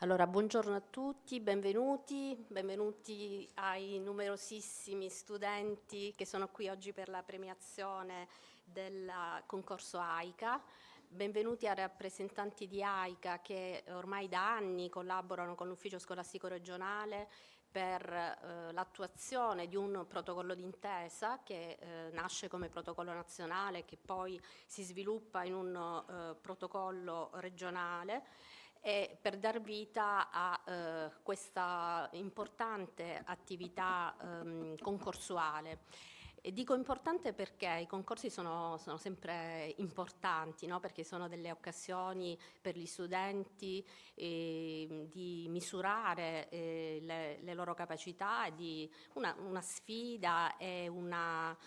Allora, buongiorno a tutti, benvenuti ai numerosissimi studenti che sono qui oggi per la premiazione del concorso AICA. Benvenuti ai rappresentanti di AICA che ormai da anni collaborano con l'Ufficio Scolastico Regionale per l'attuazione di un protocollo d'intesa che nasce come protocollo nazionale, che poi si sviluppa in un protocollo regionale, e per dar vita a questa importante attività concorsuale. E dico importante perché i concorsi sono sempre importanti, no? Perché sono delle occasioni per gli studenti di misurare le loro capacità, e di una sfida e una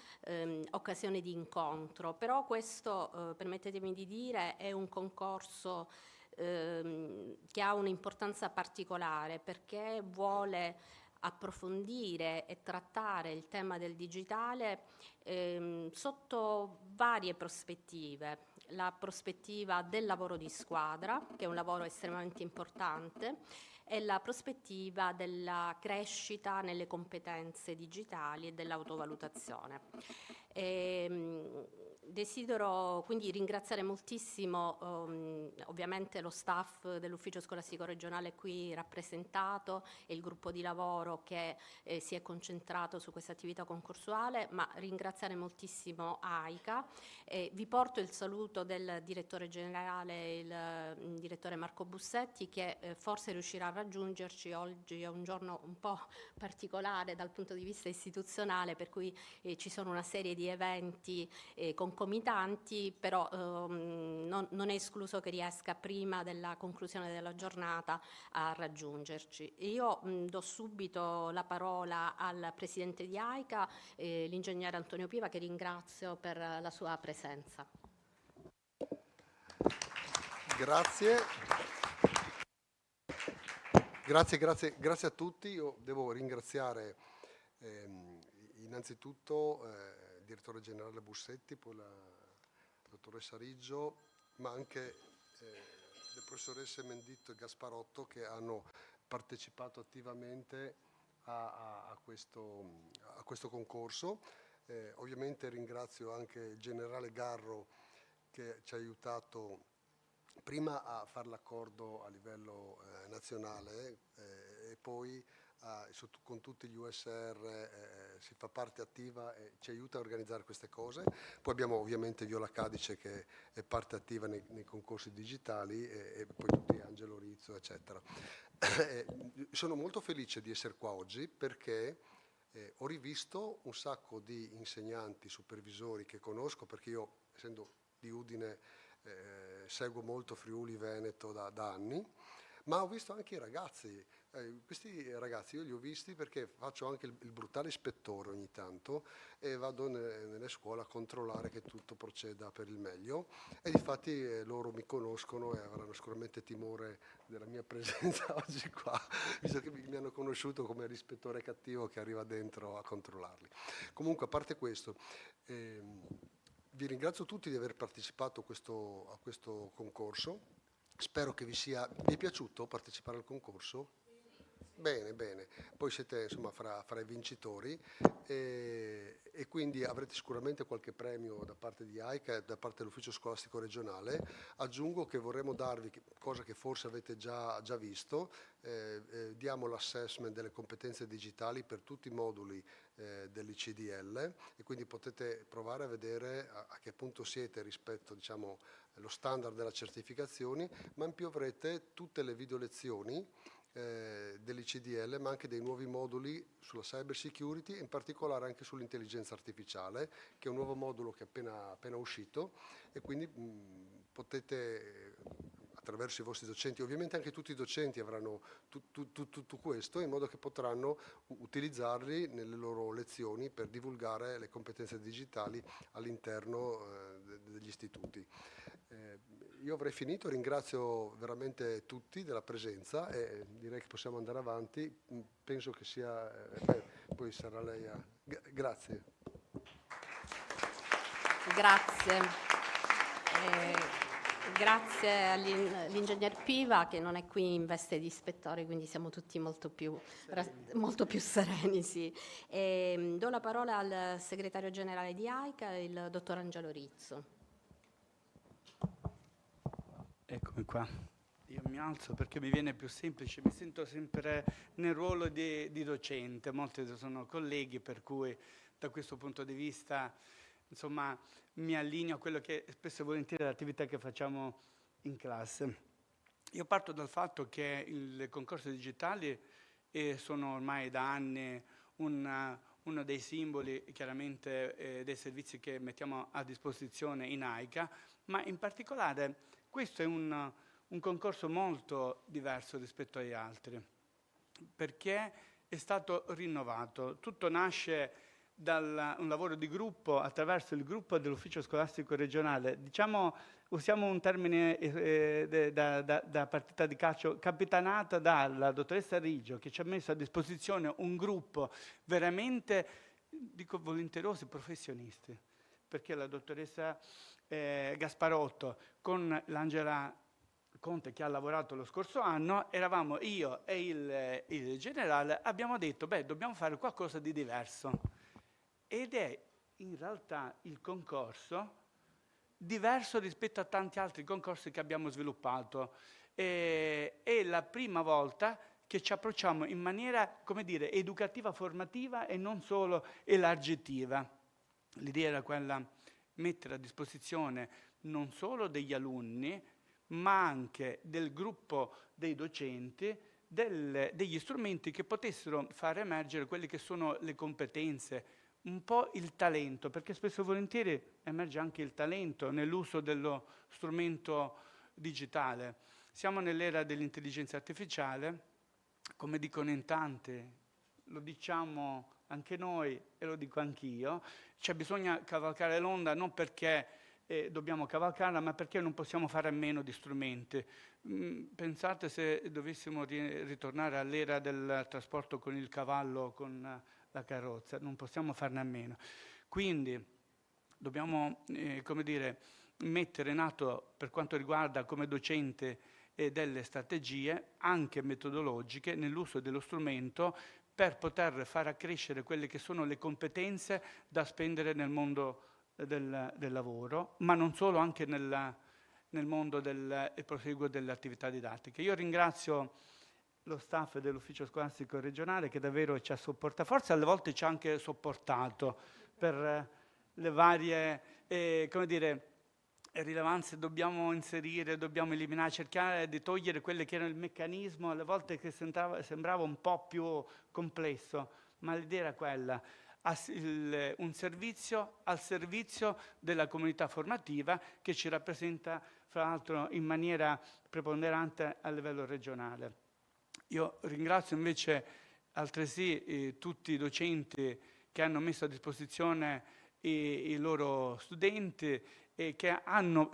occasione di incontro. Però questo, permettetemi di dire, è un concorso che ha un'importanza particolare perché vuole approfondire e trattare il tema del digitale sotto varie prospettive. La prospettiva del lavoro di squadra, che è un lavoro estremamente importante, e la prospettiva della crescita nelle competenze digitali e dell'autovalutazione. Desidero quindi ringraziare moltissimo ovviamente lo staff dell'Ufficio Scolastico Regionale qui rappresentato e il gruppo di lavoro che si è concentrato su questa attività concorsuale, ma ringraziare moltissimo AICA. Vi porto il saluto del direttore generale, il direttore Marco Bussetti, che forse riuscirà a raggiungerci. Oggi è un giorno un po' particolare dal punto di vista istituzionale, per cui ci sono una serie di eventi concomitanti, però non è escluso che riesca prima della conclusione della giornata a raggiungerci. Io do subito la parola al presidente di AICA, l'ingegnere Antonio Piva, che ringrazio per la sua presenza. Grazie. Grazie a tutti. Io devo ringraziare innanzitutto il direttore generale Bussetti, poi la dottoressa Riggio, ma anche le professoresse Menditto e Gasparotto, che hanno partecipato attivamente a questo concorso. Ovviamente ringrazio anche il generale Garro, che ci ha aiutato prima a fare l'accordo a livello nazionale e poi con tutti gli USR si fa parte attiva e ci aiuta a organizzare queste cose. Poi abbiamo ovviamente Viola Cadice, che è parte attiva nei concorsi digitali, e poi tutti Angelo Rizzo, eccetera. Sono molto felice di essere qua oggi perché ho rivisto un sacco di insegnanti, supervisori che conosco, perché io, essendo di Udine, seguo molto Friuli Veneto da anni, ma ho visto anche i ragazzi. Questi ragazzi io li ho visti perché faccio anche il brutale ispettore ogni tanto e vado nelle scuole a controllare che tutto proceda per il meglio, e difatti loro mi conoscono e avranno sicuramente timore della mia presenza oggi qua, visto che mi hanno conosciuto come l'ispettore cattivo che arriva dentro a controllarli. Comunque, a parte questo, vi ringrazio tutti di aver partecipato a questo concorso. Spero che vi è piaciuto partecipare al concorso? Bene, bene. Poi siete insomma fra i vincitori e quindi avrete sicuramente qualche premio da parte di AICA e da parte dell'Ufficio Scolastico Regionale. Aggiungo che vorremmo darvi, cosa che forse avete già visto, diamo l'assessment delle competenze digitali per tutti i moduli dell'ICDL, e quindi potete provare a vedere a che punto siete rispetto, diciamo, allo standard della certificazione, ma in più avrete tutte le video lezioni dell'ICDL, ma anche dei nuovi moduli sulla cyber security, in particolare anche sull'intelligenza artificiale, che è un nuovo modulo che è appena uscito, e quindi potete, attraverso i vostri docenti, ovviamente anche tutti i docenti avranno tutto questo, in modo che potranno utilizzarli nelle loro lezioni per divulgare le competenze digitali all'interno degli istituti. Io avrei finito, ringrazio veramente tutti della presenza e direi che possiamo andare avanti. Penso che sia, poi sarà lei a... Grazie. Grazie. Grazie all'ingegner Piva, che non è qui in veste di ispettore, quindi siamo tutti molto più sereni. Sì. Do la parola al segretario generale di AICA, il dottor Angelo Rizzo. Eccomi qua. Io mi alzo perché mi viene più semplice, mi sento sempre nel ruolo di docente, molti sono colleghi, per cui da questo punto di vista insomma mi allineo a quello che spesso e volentieri è l'attività che facciamo in classe. Io parto dal fatto che i concorsi digitali sono ormai da anni uno dei simboli chiaramente dei servizi che mettiamo a disposizione in AICA, ma in particolare questo è un concorso molto diverso rispetto agli altri, perché è stato rinnovato. Tutto nasce da un lavoro di gruppo attraverso il gruppo dell'ufficio scolastico regionale. Diciamo, usiamo un termine da partita di calcio, capitanata dalla dottoressa Riggio, che ci ha messo a disposizione un gruppo veramente, dico volenterosi, professionisti, perché la dottoressa Gasparotto con l'Angela Conte, che ha lavorato lo scorso anno, eravamo io e il generale, abbiamo detto, dobbiamo fare qualcosa di diverso. Ed è in realtà il concorso diverso rispetto a tanti altri concorsi che abbiamo sviluppato. È la prima volta che ci approcciamo in maniera, come dire, educativa, formativa e non solo elargitiva. L'idea era quella di mettere a disposizione non solo degli alunni, ma anche del gruppo dei docenti, degli strumenti che potessero far emergere quelle che sono le competenze, un po' il talento, perché spesso e volentieri emerge anche il talento nell'uso dello strumento digitale. Siamo nell'era dell'intelligenza artificiale, come dicono in tanti, lo diciamo anche noi e lo dico anch'io, cioè bisogna cavalcare l'onda non perché dobbiamo cavalcarla, ma perché non possiamo fare a meno di strumenti. Pensate se dovessimo ritornare all'era del trasporto con il cavallo, con la carrozza, non possiamo farne a meno. Quindi dobbiamo, come dire, mettere in atto, per quanto riguarda come docente, delle strategie anche metodologiche nell'uso dello strumento per poter far accrescere quelle che sono le competenze da spendere nel mondo del lavoro, ma non solo, anche nel mondo del proseguo delle attività didattiche. Io ringrazio lo staff dell'ufficio scolastico regionale che davvero ci ha supportato, forse alle volte ci ha anche sopportato per le varie, come dire, rilevanze dobbiamo inserire, dobbiamo eliminare, cercare di togliere quello che era il meccanismo, alle volte che sembrava un po' più complesso, ma l'idea era quella, un servizio al servizio della comunità formativa che ci rappresenta, fra l'altro, in maniera preponderante a livello regionale. Io ringrazio invece altresì tutti i docenti che hanno messo a disposizione i loro studenti e che hanno,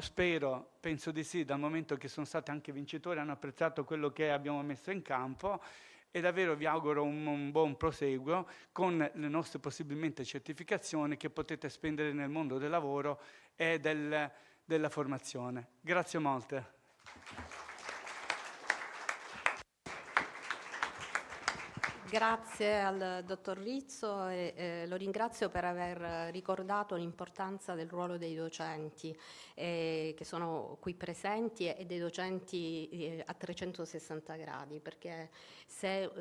penso di sì, dal momento che sono stati anche vincitori, hanno apprezzato quello che abbiamo messo in campo, e davvero vi auguro un buon proseguo con le nostre possibilmente certificazioni che potete spendere nel mondo del lavoro e della formazione. Grazie molte. Grazie al dottor Rizzo e lo ringrazio per aver ricordato l'importanza del ruolo dei docenti che sono qui presenti e dei docenti a 360 gradi, perché se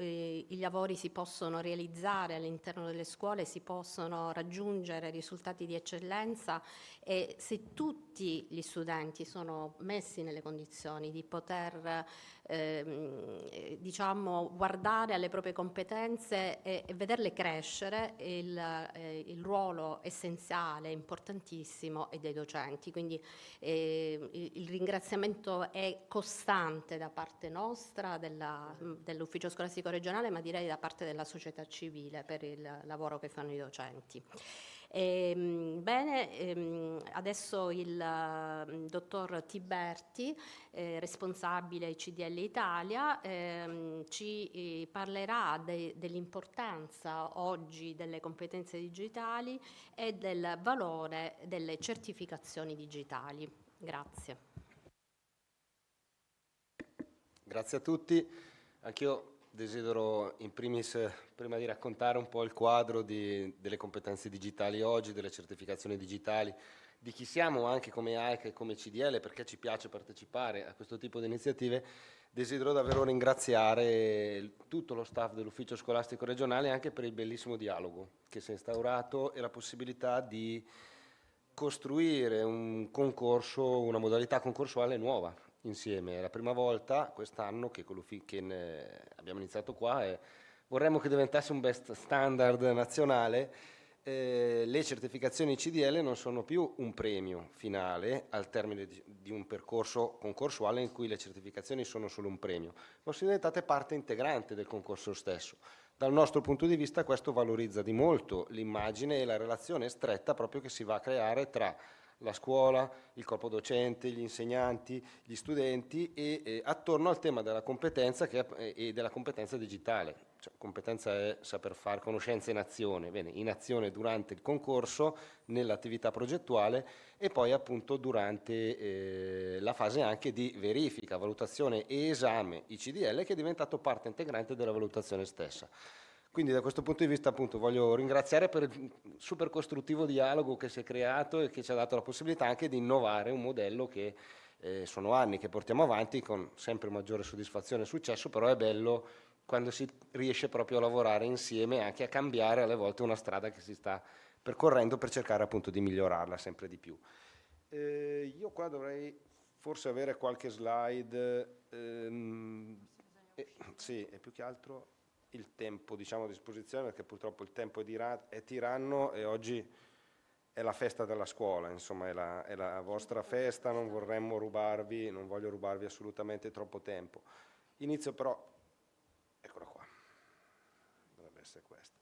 i lavori si possono realizzare all'interno delle scuole, si possono raggiungere risultati di eccellenza, e se tutti gli studenti sono messi nelle condizioni di poter diciamo, guardare alle proprie competenze e vederle crescere, il ruolo essenziale, importantissimo è dei docenti. Quindi il ringraziamento è costante da parte nostra, dell'ufficio scolastico regionale, ma direi da parte della società civile per il lavoro che fanno i docenti. Adesso il dottor Tiberti, responsabile CDL Italia, ci parlerà dell'importanza oggi delle competenze digitali e del valore delle certificazioni digitali. Grazie. Grazie a tutti. Anch'io desidero in primis, prima di raccontare un po' il quadro delle competenze digitali oggi, delle certificazioni digitali, di chi siamo anche come AICA e come CDL, perché ci piace partecipare a questo tipo di iniziative, desidero davvero ringraziare tutto lo staff dell'Ufficio Scolastico Regionale anche per il bellissimo dialogo che si è instaurato e la possibilità di costruire un concorso, una modalità concorsuale nuova insieme. È la prima volta quest'anno che abbiamo iniziato qua e vorremmo che diventasse un best standard nazionale. Le certificazioni CDL non sono più un premio finale al termine di un percorso concorsuale in cui le certificazioni sono solo un premio, ma sono diventate parte integrante del concorso stesso. Dal nostro punto di vista questo valorizza di molto l'immagine e la relazione stretta proprio che si va a creare tra la scuola, il corpo docente, gli insegnanti, gli studenti e attorno al tema della competenza e della competenza digitale. Cioè, competenza è saper fare conoscenza in azione, bene, in azione durante il concorso, nell'attività progettuale e poi appunto durante la fase anche di verifica, valutazione e esame ICDL che è diventato parte integrante della valutazione stessa. Quindi da questo punto di vista appunto voglio ringraziare per il super costruttivo dialogo che si è creato e che ci ha dato la possibilità anche di innovare un modello che sono anni che portiamo avanti con sempre maggiore soddisfazione e successo, però è bello quando si riesce proprio a lavorare insieme e anche a cambiare alle volte una strada che si sta percorrendo per cercare appunto di migliorarla sempre di più. Io qua dovrei forse avere qualche slide, sì, e più che altro il tempo diciamo a disposizione, perché purtroppo il tempo è tiranno e oggi è la festa della scuola, insomma è la vostra festa, non voglio rubarvi assolutamente troppo tempo. Inizio però, eccola qua, dovrebbe essere questa.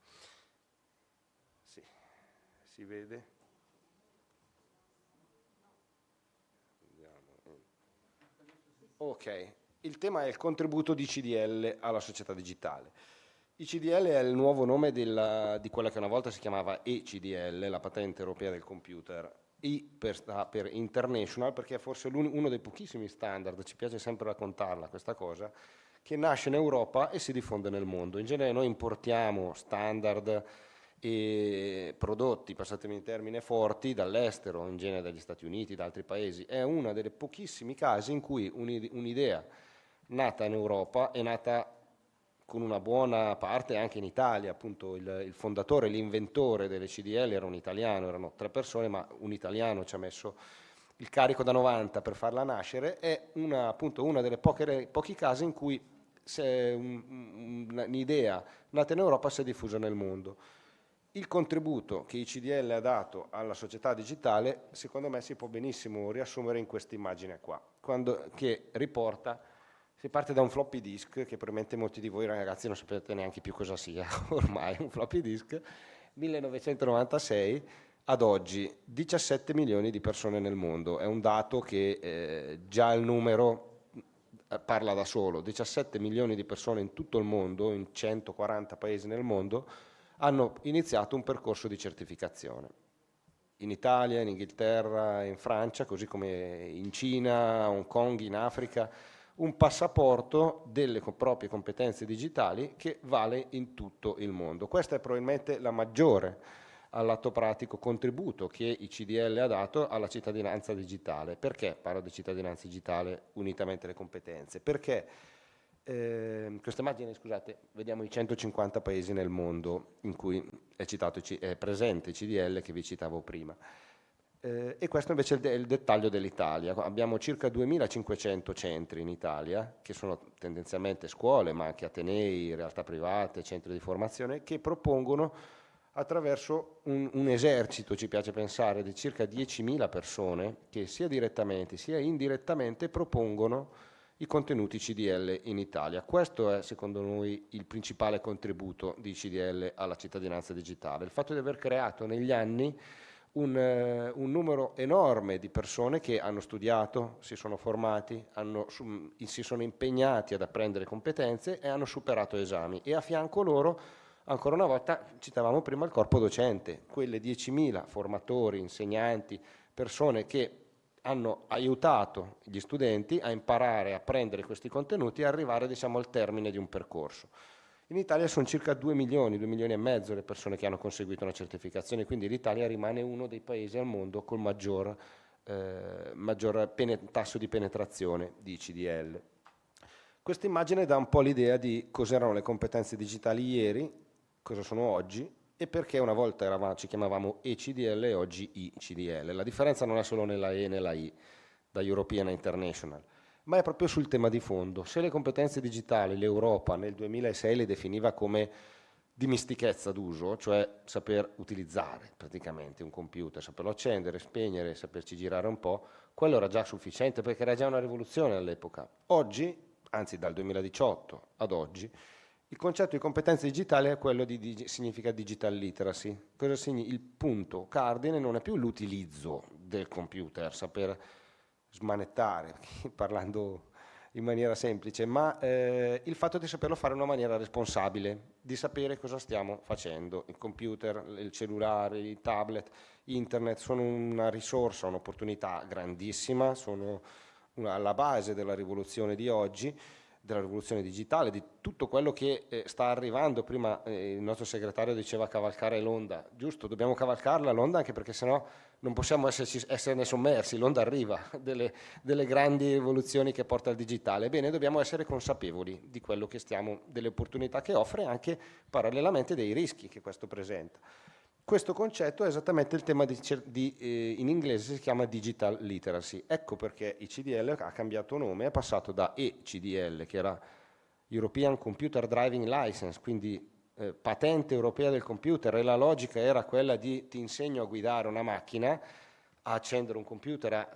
Sì, si vede? Ok, il tema è il contributo di CDL alla società digitale. ICDL è il nuovo nome di quella che una volta si chiamava ECDL, la patente europea del computer. Sta per International, perché è forse uno dei pochissimi standard, ci piace sempre raccontarla questa cosa, che nasce in Europa e si diffonde nel mondo. In genere noi importiamo standard e prodotti, passatemi in termine, forti dall'estero, in genere dagli Stati Uniti, da altri paesi. È uno dei pochissimi casi in cui un'idea nata in Europa è nata con una buona parte anche in Italia, appunto il fondatore, l'inventore delle CDL era un italiano, erano 3 persone, ma un italiano ci ha messo il carico da 90 per farla nascere, è appunto una delle pochi casi in cui un'idea nata in Europa si è diffusa nel mondo. Il contributo che ICDL ha dato alla società digitale, secondo me, si può benissimo riassumere in questa immagine qua, che riporta. Si parte da un floppy disk, che probabilmente molti di voi ragazzi non sapete neanche più cosa sia ormai, un floppy disk, 1996 ad oggi 17 milioni di persone nel mondo, è un dato che già il numero parla da solo, 17 milioni di persone in tutto il mondo, in 140 paesi nel mondo, hanno iniziato un percorso di certificazione. In Italia, in Inghilterra, in Francia, così come in Cina, Hong Kong, in Africa, un passaporto delle proprie competenze digitali che vale in tutto il mondo. Questa è probabilmente la maggiore all'atto pratico contributo che ICDL ha dato alla cittadinanza digitale. Perché parlo di cittadinanza digitale unitamente alle competenze? Perché questa immagine, scusate, vediamo i 150 paesi nel mondo in cui è presente ICDL che vi citavo prima. E questo invece è il dettaglio dell'Italia. Abbiamo circa 2500 centri in Italia, che sono tendenzialmente scuole, ma anche atenei, realtà private, centri di formazione, che propongono attraverso un esercito, ci piace pensare, di circa 10.000 persone, che sia direttamente sia indirettamente propongono i contenuti CDL in Italia. Questo è, secondo noi, il principale contributo di CDL alla cittadinanza digitale. Il fatto di aver creato negli anni un numero enorme di persone che hanno studiato, si sono formati, si sono impegnati ad apprendere competenze e hanno superato esami. E a fianco loro, ancora una volta, citavamo prima il corpo docente, quelle 10.000 formatori, insegnanti, persone che hanno aiutato gli studenti a imparare a prendere questi contenuti e arrivare, diciamo, al termine di un percorso. In Italia sono circa 2 milioni e mezzo le persone che hanno conseguito una certificazione, quindi l'Italia rimane uno dei paesi al mondo col maggior tasso di penetrazione di CDL. Questa immagine dà un po' l'idea di cos'erano le competenze digitali ieri, cosa sono oggi e perché una volta ci chiamavamo ECDL e oggi ICDL. La differenza non è solo nella E e nella I, da European a International, ma è proprio sul tema di fondo. Se le competenze digitali l'Europa nel 2006 le definiva come dimistichezza d'uso, cioè saper utilizzare praticamente un computer, saperlo accendere, spegnere, saperci girare un po', quello era già sufficiente perché era già una rivoluzione all'epoca. Oggi, anzi dal 2018 ad oggi, il concetto di competenze digitali è quello significa digital literacy. Cosa significa? Il punto cardine non è più l'utilizzo del computer, saper smanettare, parlando in maniera semplice, ma il fatto di saperlo fare in una maniera responsabile, di sapere cosa stiamo facendo. Il computer, il cellulare, il tablet, internet sono una risorsa, un'opportunità grandissima, sono alla base della rivoluzione di oggi, della rivoluzione digitale, di tutto quello che sta arrivando. Prima il nostro segretario diceva cavalcare l'onda, giusto, dobbiamo cavalcarla l'onda anche perché sennò non possiamo esserne sommersi, l'onda arriva delle grandi evoluzioni che porta il digitale. Bene, dobbiamo essere consapevoli di quello che delle opportunità che offre e anche parallelamente dei rischi che questo presenta. Questo concetto è esattamente il tema in inglese si chiama digital literacy. Ecco perché ICDL ha cambiato nome, è passato da ECDL, che era European Computer Driving License, quindi patente europea del computer, e la logica era quella di ti insegno a guidare una macchina, a accendere un computer, a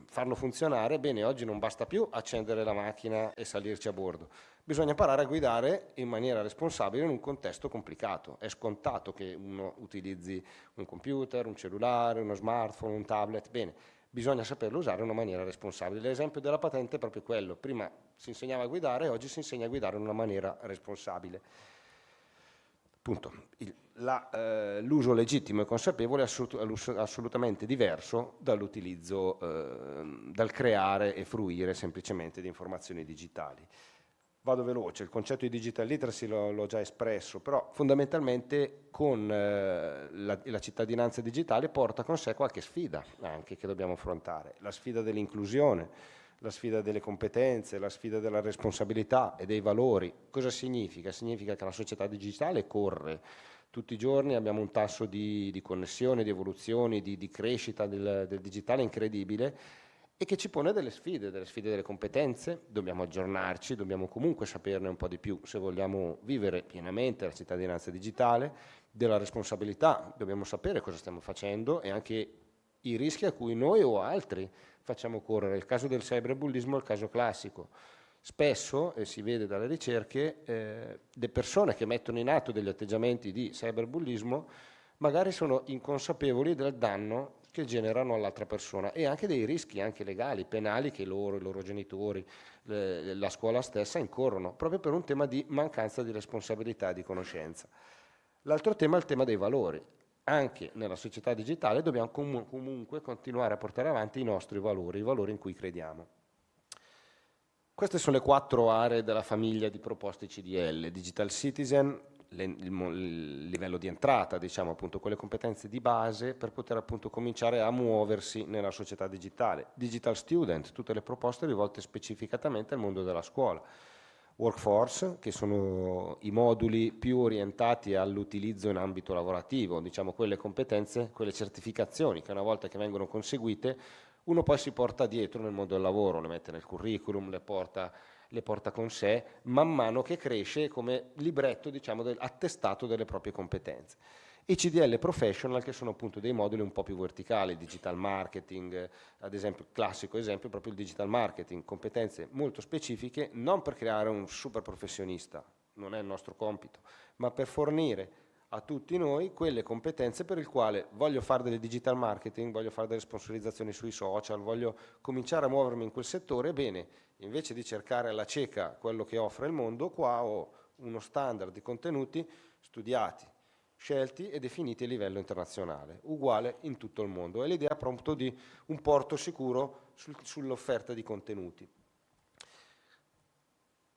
farlo funzionare. Bene, oggi non basta più accendere la macchina e salirci a bordo. Bisogna imparare a guidare in maniera responsabile in un contesto complicato. È scontato che uno utilizzi un computer, un cellulare, uno smartphone, un tablet. Bene, bisogna saperlo usare in una maniera responsabile. L'esempio della patente è proprio quello. Prima si insegnava a guidare, oggi si insegna a guidare in una maniera responsabile. Appunto, l'uso legittimo e consapevole è assolutamente diverso dall'utilizzo, dal creare e fruire semplicemente di informazioni digitali. Vado veloce, il concetto di digital literacy l'ho già espresso, però fondamentalmente con la cittadinanza digitale porta con sé qualche sfida anche che dobbiamo affrontare. La sfida dell'inclusione, la sfida delle competenze, la sfida della responsabilità e dei valori. Cosa significa? Significa che la società digitale corre. Tutti i giorni abbiamo un tasso di connessione, di evoluzione, di crescita del digitale incredibile e che ci pone delle sfide delle competenze. Dobbiamo aggiornarci, dobbiamo comunque saperne un po' di più se vogliamo vivere pienamente la cittadinanza digitale, della responsabilità, dobbiamo sapere cosa stiamo facendo e anche i rischi a cui noi o altri facciamo correre. Il caso del cyberbullismo è il caso classico. Spesso, e si vede dalle ricerche, le persone che mettono in atto degli atteggiamenti di cyberbullismo magari sono inconsapevoli del danno che generano all'altra persona e anche dei rischi anche legali, penali che i loro genitori, la scuola stessa incorrono, proprio per un tema di mancanza di responsabilità e di conoscenza. L'altro tema è il tema dei valori. Anche nella società digitale dobbiamo comunque continuare a portare avanti i nostri valori, i valori in cui crediamo. Queste sono le 4 aree della famiglia di proposte CDL: Digital Citizen, il livello di entrata, diciamo appunto quelle competenze di base per poter appunto cominciare a muoversi nella società digitale. Digital Student, tutte le proposte rivolte specificatamente al mondo della scuola. Workforce, che sono i moduli più orientati all'utilizzo in ambito lavorativo, diciamo quelle competenze, quelle certificazioni che una volta che vengono conseguite uno poi si porta dietro nel mondo del lavoro, le mette nel curriculum, le porta con sé man mano che cresce come libretto, diciamo, attestato delle proprie competenze. I CDL Professional, che sono appunto dei moduli un po' più verticali, digital marketing, ad esempio, classico esempio proprio il digital marketing, competenze molto specifiche, non per creare un super professionista, non è il nostro compito, ma per fornire a tutti noi quelle competenze per il quale voglio fare del digital marketing, voglio fare delle sponsorizzazioni sui social, voglio cominciare a muovermi in quel settore. Bene, invece di cercare alla cieca quello che offre il mondo, qua ho uno standard di contenuti studiati, scelti e definiti a livello internazionale, uguale in tutto il mondo. È l'idea appunto di un porto sicuro sull'offerta di contenuti.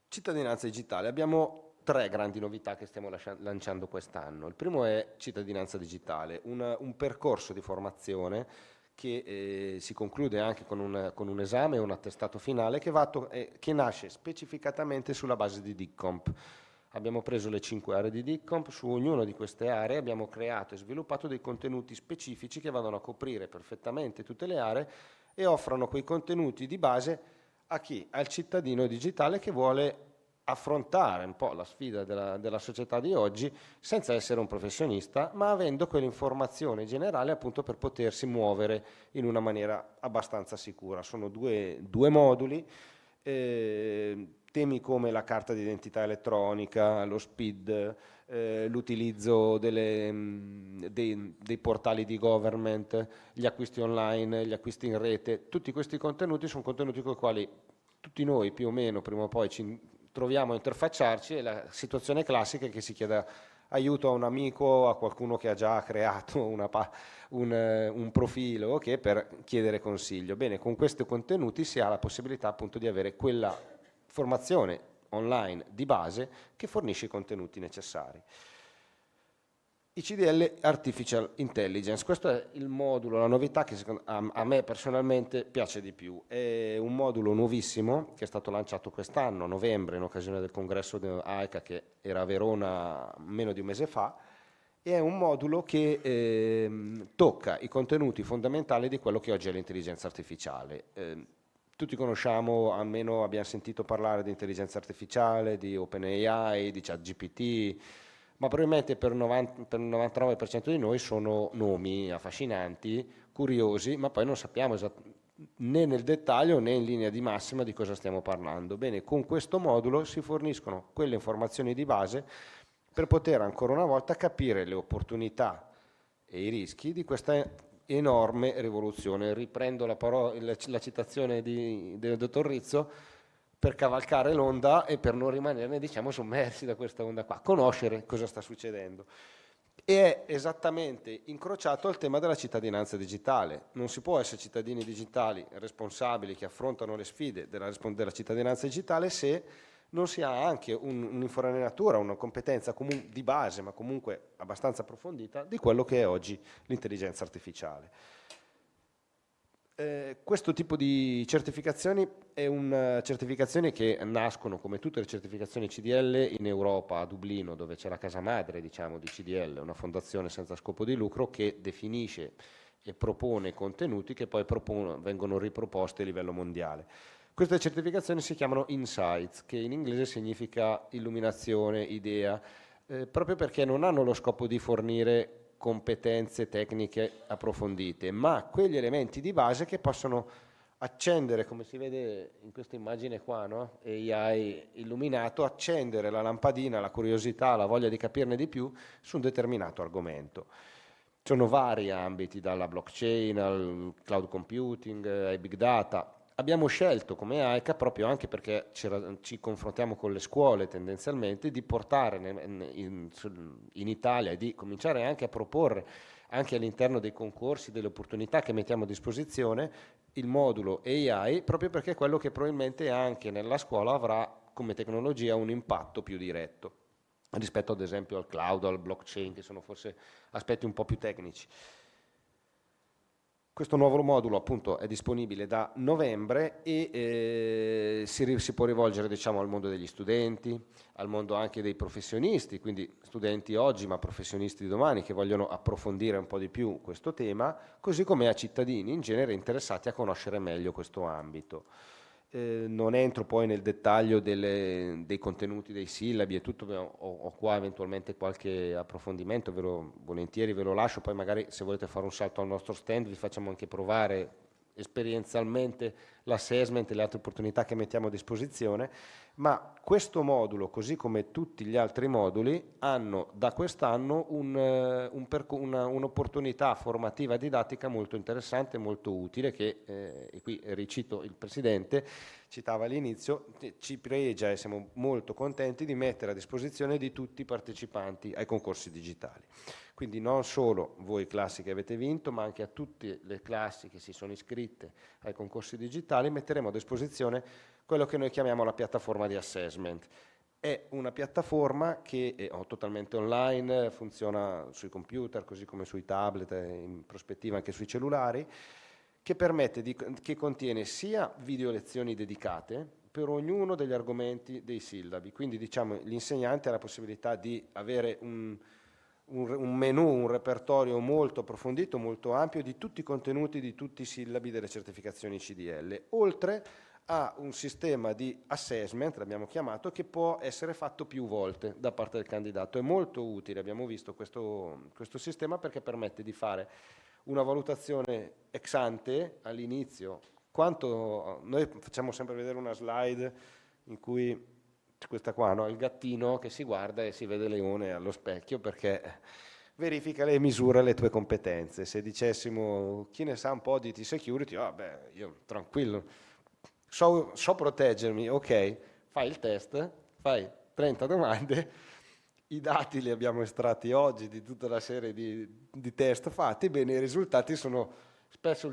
Cittadinanza digitale. Abbiamo 3 grandi novità che stiamo lanciando quest'anno. Il primo è Cittadinanza digitale, un percorso di formazione che si conclude anche con un esame e un attestato finale che nasce specificatamente sulla base di DICCOMP. Abbiamo preso le 5 aree di DICCOMP, su ognuna di queste aree abbiamo creato e sviluppato dei contenuti specifici che vadano a coprire perfettamente tutte le aree e offrono quei contenuti di base a chi? Al cittadino digitale che vuole affrontare un po' la sfida della società di oggi senza essere un professionista, ma avendo quell'informazione generale appunto per potersi muovere in una maniera abbastanza sicura. Sono due moduli, temi come la carta d'identità elettronica, lo SPID, l'utilizzo dei portali di government, gli acquisti online, gli acquisti in rete. Tutti questi contenuti sono contenuti con i quali tutti noi più o meno prima o poi ci troviamo a interfacciarci, e la situazione classica è che si chieda aiuto a un amico, a qualcuno che ha già creato un profilo, che per chiedere consiglio. Bene, con questi contenuti si ha la possibilità appunto di avere quella formazione online di base che fornisce i contenuti necessari. I CDL Artificial Intelligence, questo è il modulo, la novità che a me personalmente piace di più. È un modulo nuovissimo che è stato lanciato quest'anno, a novembre, in occasione del congresso di AICA che era a Verona meno di un mese fa, e è un modulo che tocca i contenuti fondamentali di quello che oggi è l'intelligenza artificiale. Tutti conosciamo, almeno abbiamo sentito parlare di intelligenza artificiale, di OpenAI, di ChatGPT, ma probabilmente per il 99% di noi sono nomi affascinanti, curiosi, ma poi non sappiamo né nel dettaglio né in linea di massima di cosa stiamo parlando. Bene, con questo modulo si forniscono quelle informazioni di base per poter ancora una volta capire le opportunità e i rischi di questa enorme rivoluzione. Riprendo la citazione del dottor Rizzo, per cavalcare l'onda e per non rimanerne, diciamo, sommersi da questa onda qua, conoscere cosa sta succedendo. E è esattamente incrociato al tema della cittadinanza digitale. Non si può essere cittadini digitali responsabili che affrontano le sfide della cittadinanza digitale se non si ha anche un'infarinatura, una competenza di base, ma comunque abbastanza approfondita, di quello che è oggi l'intelligenza artificiale. Questo tipo di certificazioni è una certificazione che nascono, come tutte le certificazioni CDL, in Europa, a Dublino, dove c'è la casa madre, diciamo, di CDL, una fondazione senza scopo di lucro che definisce e propone contenuti che poi vengono riproposti a livello mondiale. Queste certificazioni si chiamano Insights, che in inglese significa illuminazione, idea, proprio perché non hanno lo scopo di fornire competenze tecniche approfondite, ma quegli elementi di base che possono accendere, come si vede in questa immagine qua, no? AI illuminato, accendere la lampadina, la curiosità, la voglia di capirne di più su un determinato argomento. Ci sono vari ambiti, dalla blockchain al cloud computing, ai big data. Abbiamo scelto come AICA, proprio anche perché ci confrontiamo con le scuole tendenzialmente, di portare in Italia e di cominciare anche a proporre anche all'interno dei concorsi, delle opportunità che mettiamo a disposizione, il modulo AI, proprio perché è quello che probabilmente anche nella scuola avrà come tecnologia un impatto più diretto rispetto ad esempio al cloud o al blockchain, che sono forse aspetti un po' più tecnici. Questo nuovo modulo appunto è disponibile da novembre e si può rivolgere, diciamo, al mondo degli studenti, al mondo anche dei professionisti, quindi studenti oggi ma professionisti di domani che vogliono approfondire un po' di più questo tema, così come a cittadini in genere interessati a conoscere meglio questo ambito. Non entro poi nel dettaglio dei contenuti, dei sillabi e tutto, ho qua eventualmente qualche approfondimento, volentieri ve lo lascio, poi magari se volete fare un salto al nostro stand vi facciamo anche provare esperienzialmente l'assessment e le altre opportunità che mettiamo a disposizione, ma questo modulo, così come tutti gli altri moduli, hanno da quest'anno un'opportunità formativa didattica molto interessante e molto utile che, e qui ricito il Presidente, citava all'inizio, ci pregia e siamo molto contenti di mettere a disposizione di tutti i partecipanti ai concorsi digitali. Quindi non solo voi classi che avete vinto, ma anche a tutte le classi che si sono iscritte ai concorsi digitali metteremo a disposizione quello che noi chiamiamo la piattaforma di assessment. È una piattaforma che è totalmente online, funziona sui computer, così come sui tablet, in prospettiva anche sui cellulari, che che contiene sia video lezioni dedicate per ognuno degli argomenti dei sillabi. Quindi diciamo l'insegnante ha la possibilità di avere un menu, un repertorio molto approfondito, molto ampio di tutti i contenuti di tutti i sillabi delle certificazioni CDL, oltre a un sistema di assessment, l'abbiamo chiamato, che può essere fatto più volte da parte del candidato. È molto utile, abbiamo visto questo sistema, perché permette di fare una valutazione ex ante all'inizio. Noi facciamo sempre vedere una slide in cui questa qua, no? Il gattino che si guarda e si vede Leone allo specchio, perché verifica le misure, le tue competenze. Se dicessimo chi ne sa un po' di T-Security, io tranquillo, so proteggermi, ok, fai il test, fai 30 domande, i dati li abbiamo estratti oggi di tutta la serie di test fatti, bene, i risultati sono spesso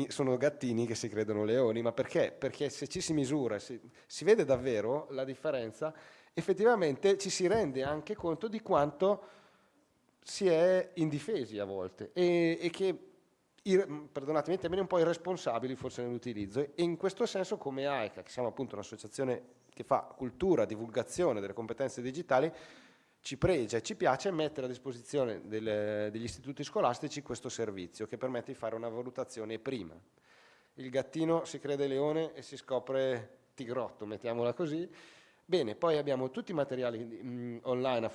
sono gattini che si credono leoni, ma perché? Perché se ci si misura, si vede davvero la differenza, effettivamente ci si rende anche conto di quanto si è indifesi a volte e che, perdonatemi il termine, un po' irresponsabili forse nell'utilizzo, e in questo senso come AICA, che siamo appunto un'associazione che fa cultura, divulgazione delle competenze digitali, ci pregia e ci piace mettere a disposizione degli istituti scolastici questo servizio che permette di fare una valutazione prima. Il gattino si crede leone e si scopre tigrotto, mettiamola così. Bene, poi abbiamo tutti i materiali online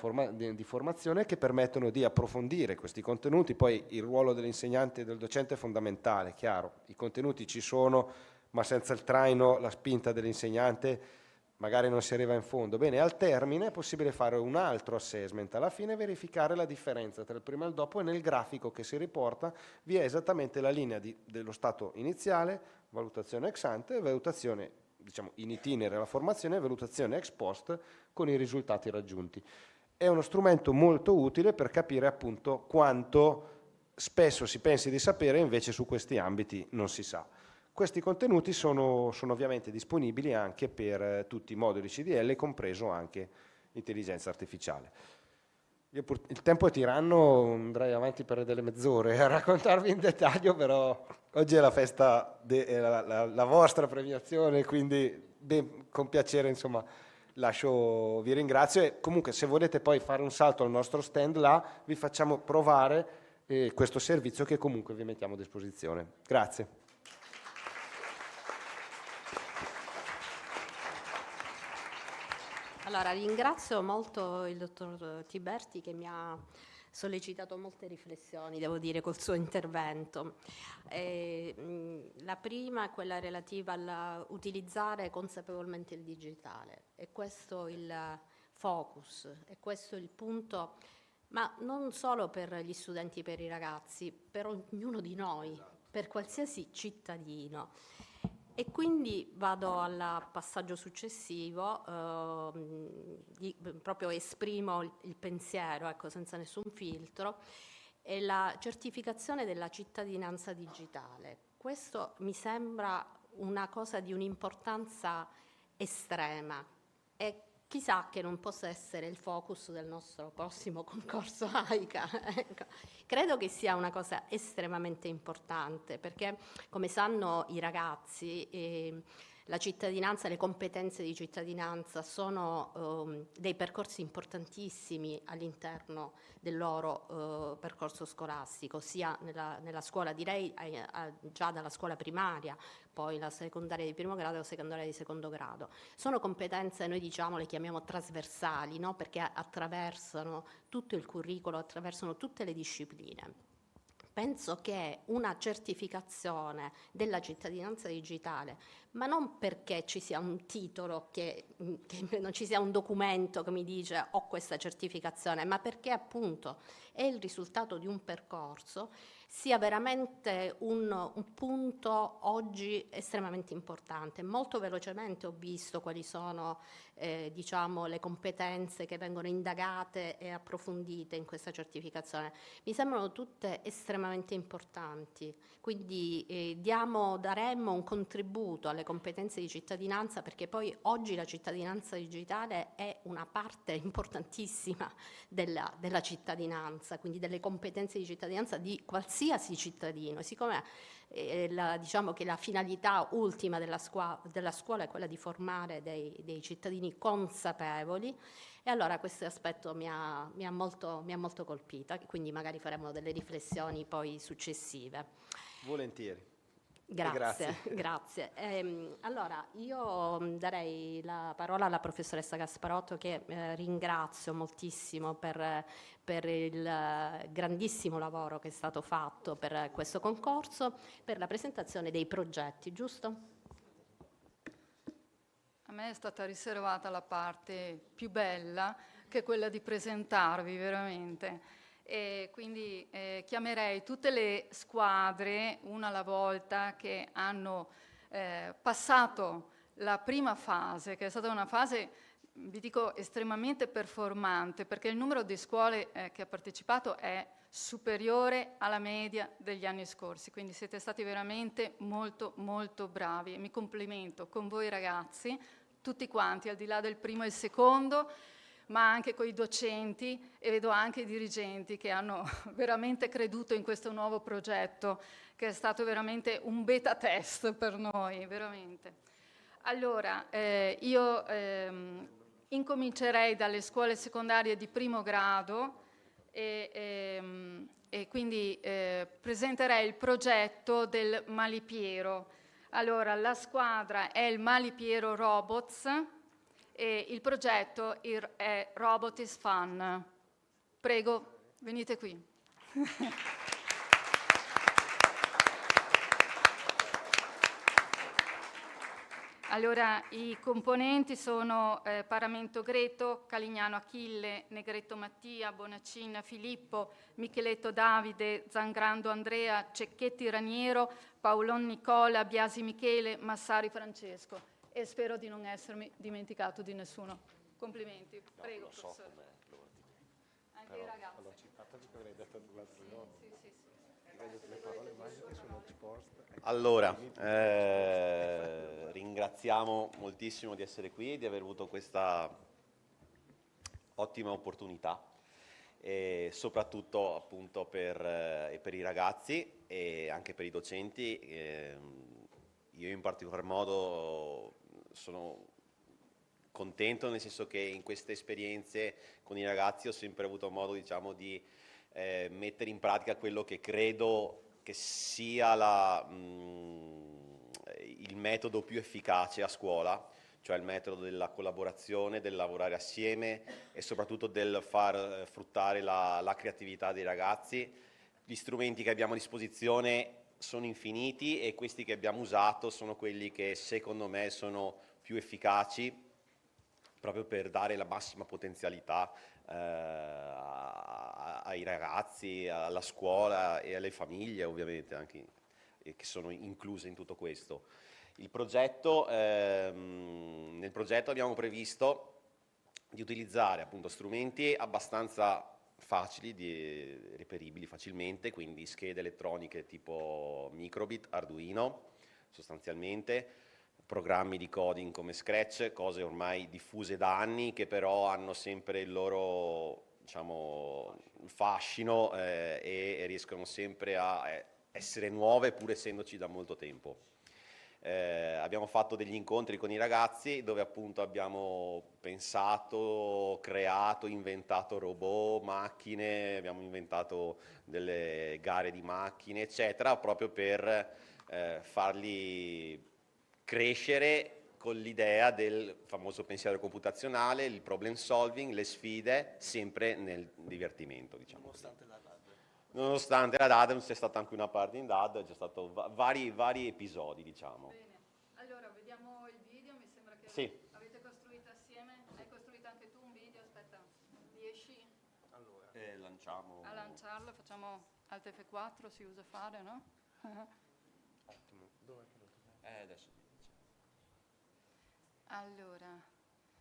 di formazione che permettono di approfondire questi contenuti. Poi il ruolo dell'insegnante e del docente è fondamentale, chiaro, i contenuti ci sono, ma senza il traino, la spinta dell'insegnante magari non si arriva in fondo. Bene, al termine è possibile fare un altro assessment, alla fine verificare la differenza tra il prima e il dopo, e nel grafico che si riporta vi è esattamente la linea dello stato iniziale, valutazione ex ante, valutazione diciamo in itinere la formazione e valutazione ex post con i risultati raggiunti. È uno strumento molto utile per capire appunto quanto spesso si pensi di sapere, invece su questi ambiti non si sa. Questi contenuti sono ovviamente disponibili anche per tutti i moduli CDL, compreso anche l'intelligenza artificiale. Il tempo è tiranno, andrei avanti per delle mezz'ore a raccontarvi in dettaglio, però oggi è la festa, la vostra premiazione, quindi con piacere insomma vi ringrazio, e comunque se volete poi fare un salto al nostro stand là, vi facciamo provare questo servizio che comunque vi mettiamo a disposizione. Grazie. Allora, ringrazio molto il dottor Tiberti che mi ha sollecitato molte riflessioni, devo dire, col suo intervento. La prima è quella relativa all'utilizzare consapevolmente il digitale, e questo il focus, e questo il punto, ma non solo per gli studenti e per i ragazzi, per ognuno di noi, per qualsiasi cittadino. E quindi vado al passaggio successivo, proprio esprimo il pensiero, ecco, senza nessun filtro, è la certificazione della cittadinanza digitale. Questo mi sembra una cosa di un'importanza estrema, e chissà che non possa essere il focus del nostro prossimo concorso AICA. Ecco. Credo che sia una cosa estremamente importante, perché come sanno i ragazzi, la cittadinanza, le competenze di cittadinanza sono dei percorsi importantissimi all'interno del loro percorso scolastico, sia nella scuola, direi già dalla scuola primaria, poi la secondaria di primo grado e la secondaria di secondo grado. Sono competenze, noi diciamo, le chiamiamo trasversali, no? Perché attraversano tutto il curriculum, attraversano tutte le discipline. Penso che una certificazione della cittadinanza digitale ma non perché ci sia un titolo, che non ci sia un documento che mi dice ho questa certificazione, ma perché appunto è il risultato di un percorso, sia veramente un punto oggi estremamente importante. Molto velocemente ho visto quali sono diciamo, le competenze che vengono indagate e approfondite in questa certificazione. Mi sembrano tutte estremamente importanti, quindi daremmo un contributo alle competenze di cittadinanza, perché poi oggi la cittadinanza digitale è una parte importantissima della cittadinanza, quindi delle competenze di cittadinanza di qualsiasi cittadino. Siccome diciamo che la finalità ultima della scuola è quella di formare dei cittadini consapevoli, e allora questo aspetto mi ha molto colpita, quindi magari faremo delle riflessioni poi successive. Volentieri. Grazie, grazie. Allora, io darei la parola alla professoressa Gasparotto, che ringrazio moltissimo per il grandissimo lavoro che è stato fatto per questo concorso, per la presentazione dei progetti, giusto? A me è stata riservata la parte più bella, che è quella di presentarvi veramente. E quindi chiamerei tutte le squadre, una alla volta, che hanno passato la prima fase, che è stata una fase, vi dico, estremamente performante, perché il numero di scuole che ha partecipato è superiore alla media degli anni scorsi, quindi siete stati veramente molto molto bravi e mi complimento con voi ragazzi, tutti quanti, al di là del primo e il secondo, ma anche con i docenti, e vedo anche i dirigenti che hanno veramente creduto in questo nuovo progetto, che è stato veramente un beta test per noi, veramente. Allora, io incomincerei dalle scuole secondarie di primo grado e quindi presenterei il progetto del Malipiero. Allora, la squadra è il Malipiero Robots e il progetto è Robot is Fun. Prego, venite qui. Allora, i componenti sono Paramento Greto, Calignano Achille, Negretto Mattia, Bonaccin Filippo, Micheletto Davide, Zangrando Andrea, Cecchetti Raniero, Paolon Nicola, Biasi Michele, Massari Francesco. E spero di non essermi dimenticato di nessuno. Complimenti. Prego, professore. Anche i ragazzi. Allora, ringraziamo moltissimo di essere qui e di aver avuto questa ottima opportunità, e soprattutto appunto per i ragazzi e anche per i docenti. Io in particolar modo sono contento, nel senso che in queste esperienze con i ragazzi ho sempre avuto modo, diciamo, di mettere in pratica quello che credo che sia il metodo più efficace a scuola, cioè il metodo della collaborazione, del lavorare assieme e soprattutto del far fruttare la creatività dei ragazzi. Gli strumenti che abbiamo a disposizione sono infiniti e questi che abbiamo usato sono quelli che secondo me sono più efficaci proprio per dare la massima potenzialità ai ragazzi, alla scuola e alle famiglie ovviamente anche, che sono incluse in tutto questo. Il progetto, nel progetto abbiamo previsto di utilizzare appunto strumenti abbastanza facili, reperibili facilmente, quindi schede elettroniche tipo Microbit, Arduino sostanzialmente, programmi di coding come Scratch, cose ormai diffuse da anni che però hanno sempre il loro, diciamo, fascino e riescono sempre a essere nuove pur essendoci da molto tempo. Abbiamo fatto degli incontri con i ragazzi dove appunto abbiamo pensato, creato, inventato robot, macchine, abbiamo inventato delle gare di macchine, eccetera, proprio per farli crescere con l'idea del famoso pensiero computazionale, il problem solving, le sfide, sempre nel divertimento, diciamo. Nonostante la DAD, c'è stata anche una parte in DAD, c'è stato vari episodi, diciamo. Bene. Allora, vediamo Sì. Avete costruito assieme? Hai costruito anche tu un video? Aspetta, riesci Lanciamo. a lanciarlo? Facciamo Alt F4, si usa fare, no? Ottimo. Dov'è che lo Adesso. Allora,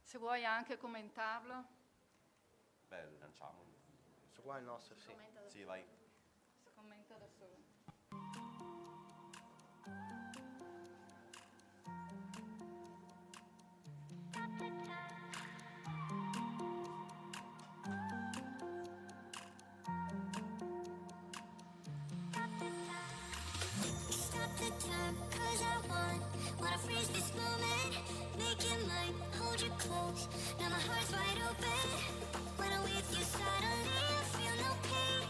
se vuoi anche commentarlo. Beh, lanciamo. Questo qua è il nostro, sì. Sì, vai. Si commenta da solo. Stop the time, 'cause I wanna freeze this moment. Make it mine, hold you close. Now my heart's wide open. When I'm with you, suddenly I feel no pain.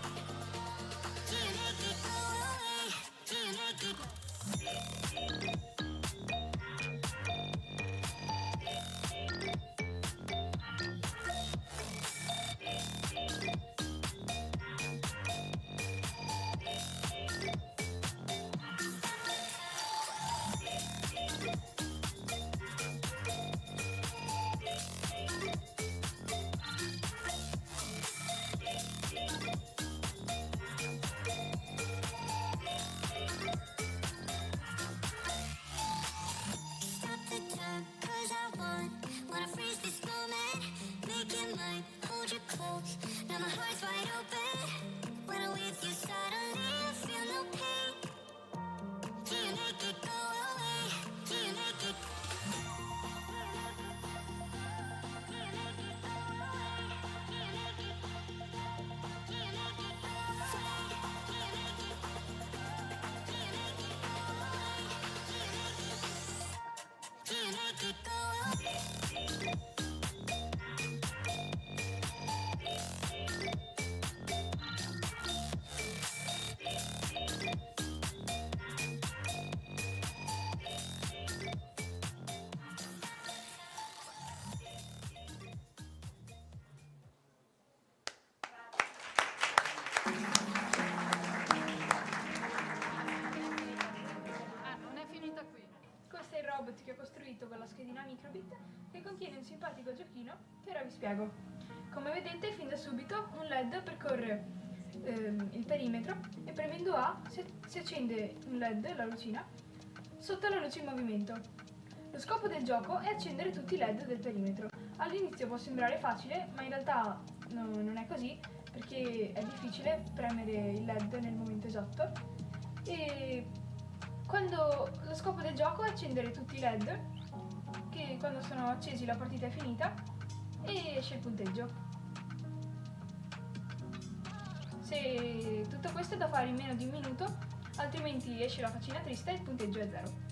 Do you make it go away? Do you make it? Stop the time, 'cause I wanna freeze this moment. Make it mine, hold you close. Now my heart's wide open. When I'm with you, suddenly I feel no pain. Do you make it go away? Do you make it? Do you make it go away? Do you make it? Do you make it go away? Do you make it? Do you make it go away? Do you make it go away? Ah, non è finita qui. Questo è il robot che ho costruito con la schedina Microbit che contiene un simpatico giochino che ora vi spiego. Come vedete fin da subito un LED percorre il perimetro e premendo A si accende un LED, la lucina, sotto la luce in movimento. Lo scopo del gioco è accendere tutti i LED del perimetro. All'inizio può sembrare facile, ma in realtà non è così perché è difficile premere il LED nel momento esatto. E quando lo scopo del gioco è accendere tutti i LED, che quando sono accesi la partita è finita e esce il punteggio. Se tutto questo è da fare in meno di un minuto, altrimenti esce la faccina triste e il punteggio è 0.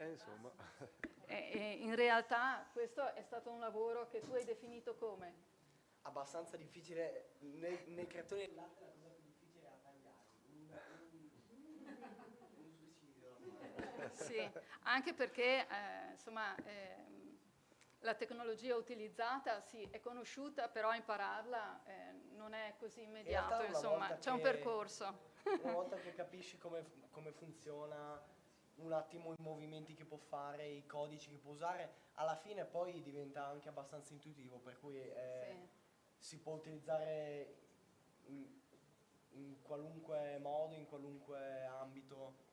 insomma. E in realtà questo è stato un lavoro che tu hai definito come? Abbastanza difficile, nei creatori dell'arte la cosa più difficile è a tagliare. Un suicidio. Sì, anche perché insomma la tecnologia utilizzata sì, è conosciuta, però impararla non è così immediato, una insomma, volta c'è un che- percorso. Una volta che capisci come funziona, un attimo i movimenti che può fare, i codici che può usare, alla fine poi diventa anche abbastanza intuitivo, per cui Sì. si può utilizzare in qualunque modo, in qualunque ambito.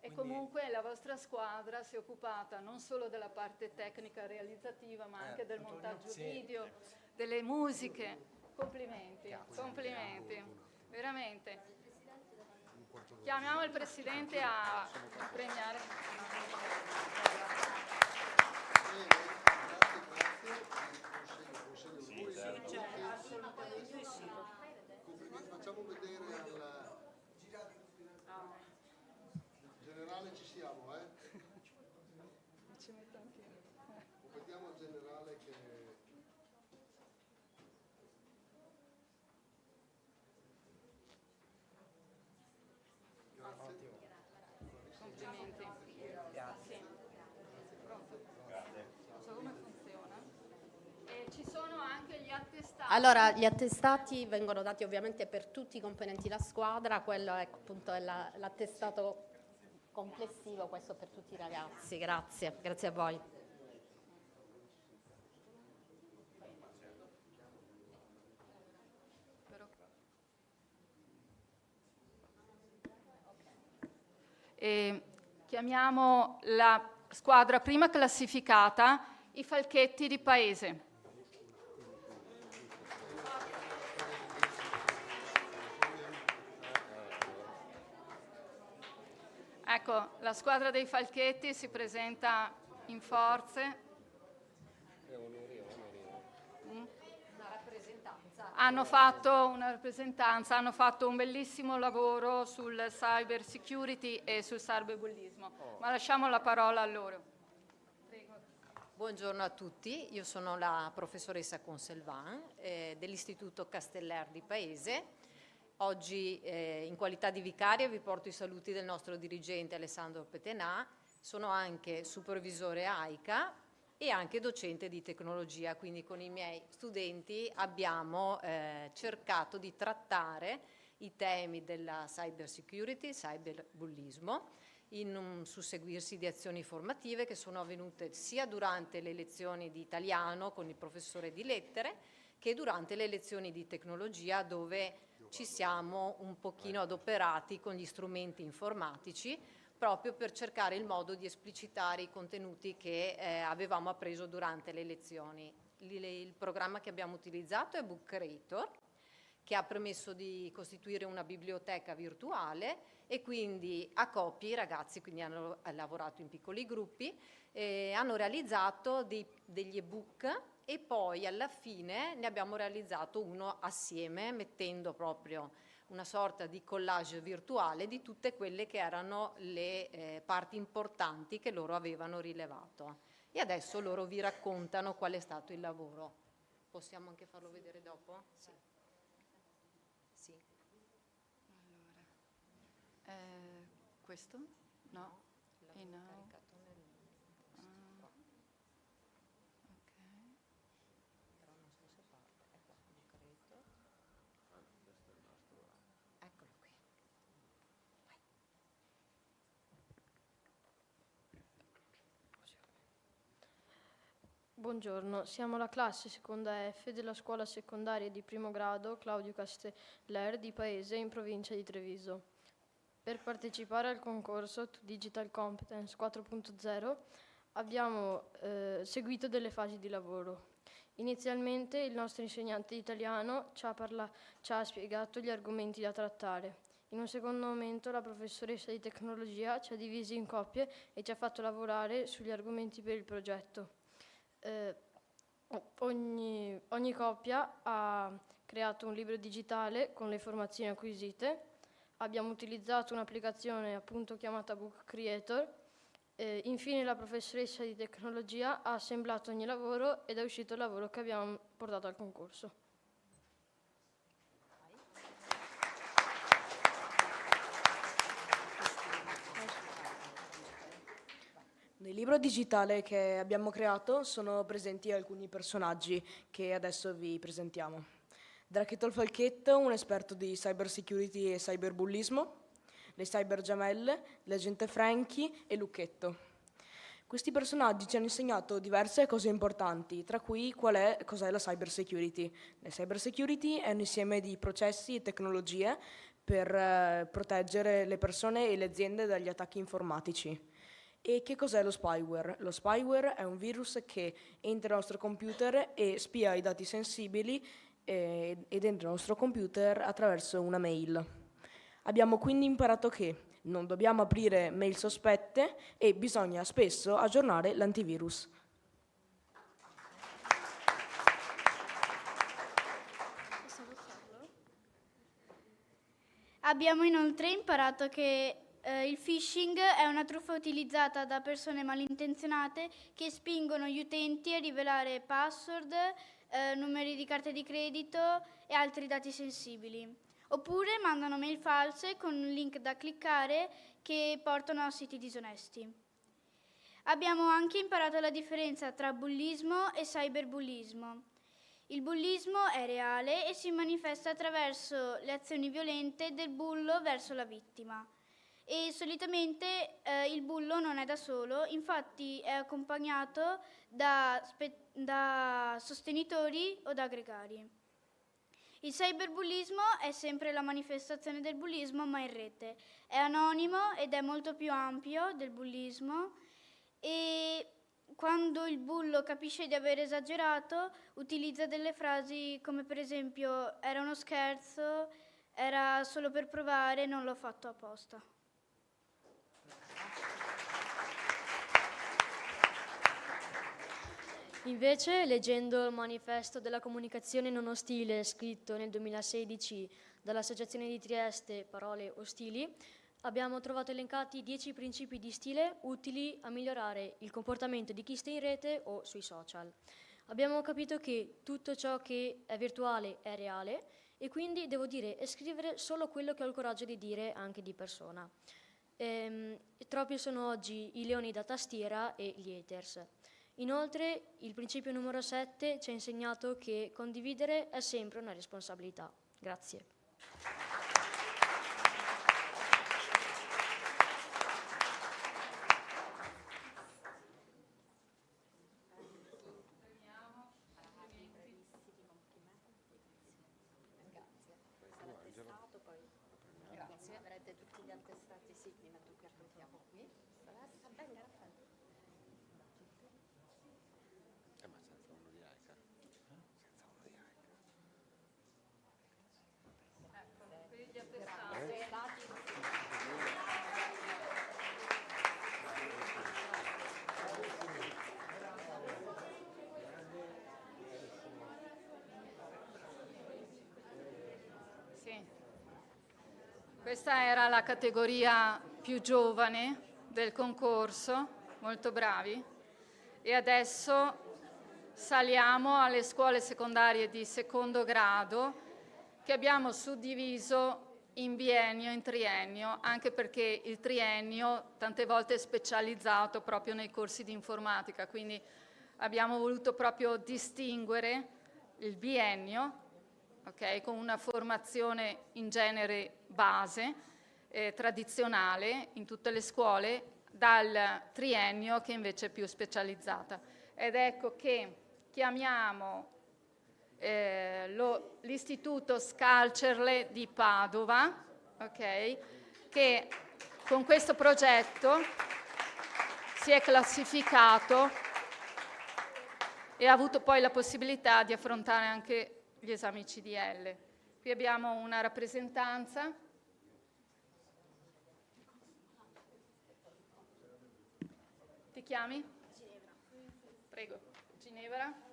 E Quindi- comunque la vostra squadra si è occupata non solo della parte tecnica realizzativa, ma anche del montaggio sì. video, delle musiche. Complimenti, complimenti, veramente. Chiamiamo il Presidente a premiare. Complimenti, facciamo vedere al generale ci siamo, Ci metto anch'io. Vediamo al generale che... Complimenti. Grazie. Sì. Pronto? Non so come funziona. E ci sono anche gli attestati. Allora, gli attestati vengono dati ovviamente per tutti i componenti della squadra, quello è appunto l'attestato complessivo, questo per tutti i ragazzi. Grazie, grazie a voi. E chiamiamo la squadra prima classificata i Falchetti di Paese. Ecco, la squadra dei Falchetti si presenta in forze. Hanno fatto una rappresentanza, hanno fatto un bellissimo lavoro sul cyber security e sul cyberbullismo. Ma lasciamo la parola a loro. Prego. Buongiorno a tutti, io sono la professoressa Conselvan dell'Istituto Casteller di Paese. Oggi in qualità di vicaria vi porto i saluti del nostro dirigente Alessandro Petenà, sono anche supervisore AICA e anche docente di tecnologia, quindi con i miei studenti abbiamo cercato di trattare i temi della cyber security, cyberbullismo, in un susseguirsi di azioni formative che sono avvenute sia durante le lezioni di italiano con il professore di lettere che durante le lezioni di tecnologia dove ci siamo un pochino adoperati con gli strumenti informatici proprio per cercare il modo di esplicitare i contenuti che avevamo appreso durante le lezioni. Il programma che abbiamo utilizzato è Book Creator, che ha permesso di costituire una biblioteca virtuale e quindi a coppie i ragazzi quindi hanno lavorato in piccoli gruppi, hanno realizzato degli ebook e poi alla fine ne abbiamo realizzato uno assieme mettendo proprio una sorta di collage virtuale di tutte quelle che erano le parti importanti che loro avevano rilevato. E adesso loro vi raccontano qual è stato il lavoro. Possiamo anche farlo vedere dopo? Sì. Sì. Allora, questo? No? No. Eccolo qui. Buongiorno, siamo la classe seconda F della scuola secondaria di primo grado Claudio Casteller di Paese in provincia di Treviso. Per partecipare al concorso To Digital Competence 4.0 abbiamo seguito delle fasi di lavoro. Inizialmente il nostro insegnante di italiano ci ha spiegato gli argomenti da trattare. In un secondo momento la professoressa di tecnologia ci ha divisi in coppie e ci ha fatto lavorare sugli argomenti per il progetto. Ogni coppia ha creato un libro digitale con le informazioni acquisite. Abbiamo utilizzato un'applicazione appunto chiamata Book Creator Infine la professoressa di tecnologia ha assemblato ogni lavoro ed è uscito il lavoro che abbiamo portato al concorso. Nel libro digitale che abbiamo creato sono presenti alcuni personaggi che adesso vi presentiamo. Dracchetto il Falchetto, un esperto di cybersecurity e cyberbullismo, le cyber gemelle, l'agente Frankie e Lucchetto. Questi personaggi ci hanno insegnato diverse cose importanti, tra cui cos'è la cybersecurity. La cybersecurity è un insieme di processi e tecnologie per proteggere le persone e le aziende dagli attacchi informatici. E che cos'è lo spyware? Lo spyware è un virus che entra nel nostro computer e spia i dati sensibili ed entra nel nostro computer attraverso una mail. Abbiamo quindi imparato che non dobbiamo aprire mail sospette e bisogna spesso aggiornare l'antivirus. Abbiamo inoltre imparato che il phishing è una truffa utilizzata da persone malintenzionate che spingono gli utenti a rivelare password, numeri di carte di credito e altri dati sensibili. Oppure mandano mail false con un link da cliccare che portano a siti disonesti. Abbiamo anche imparato la differenza tra bullismo e cyberbullismo. Il bullismo è reale e si manifesta attraverso le azioni violente del bullo verso la vittima. E solitamente il bullo non è da solo, infatti è accompagnato da sostenitori o da gregari. Il cyberbullismo è sempre la manifestazione del bullismo, ma in rete. È anonimo ed è molto più ampio del bullismo e quando il bullo capisce di aver esagerato, utilizza delle frasi come per esempio era uno scherzo, era solo per provare, non l'ho fatto apposta. Invece, leggendo il manifesto della comunicazione non ostile scritto nel 2016 dall'Associazione di Trieste Parole Ostili, abbiamo trovato elencati 10 principi di stile utili a migliorare il comportamento di chi sta in rete o sui social. Abbiamo capito che tutto ciò che è virtuale è reale e quindi devo dire e scrivere solo quello che ho il coraggio di dire anche di persona. Troppi sono oggi i leoni da tastiera e gli haters. Inoltre, il principio numero 7 ci ha insegnato che condividere è sempre una responsabilità. Grazie. Grazie, avrete tutti gli attestati, sì, li metto qui, appuntiamo qui. Venga, Raffaele. Ma senza uno di AICA. Qui gli attestati. Sì. Questa era la categoria più giovane del concorso, molto bravi, e adesso saliamo alle scuole secondarie di secondo grado che abbiamo suddiviso in biennio e in triennio, anche perché il triennio tante volte è specializzato proprio nei corsi di informatica, quindi abbiamo voluto proprio distinguere il biennio, okay, con una formazione in genere base, tradizionale in tutte le scuole, dal triennio che invece è più specializzata. Ed ecco che chiamiamo l'Istituto Scalcerle di Padova, okay, che con questo progetto si è classificato e ha avuto poi la possibilità di affrontare anche gli esami CDL. Qui abbiamo una rappresentanza. Ti chiami? Ginevra. Prego. Ginevra? No,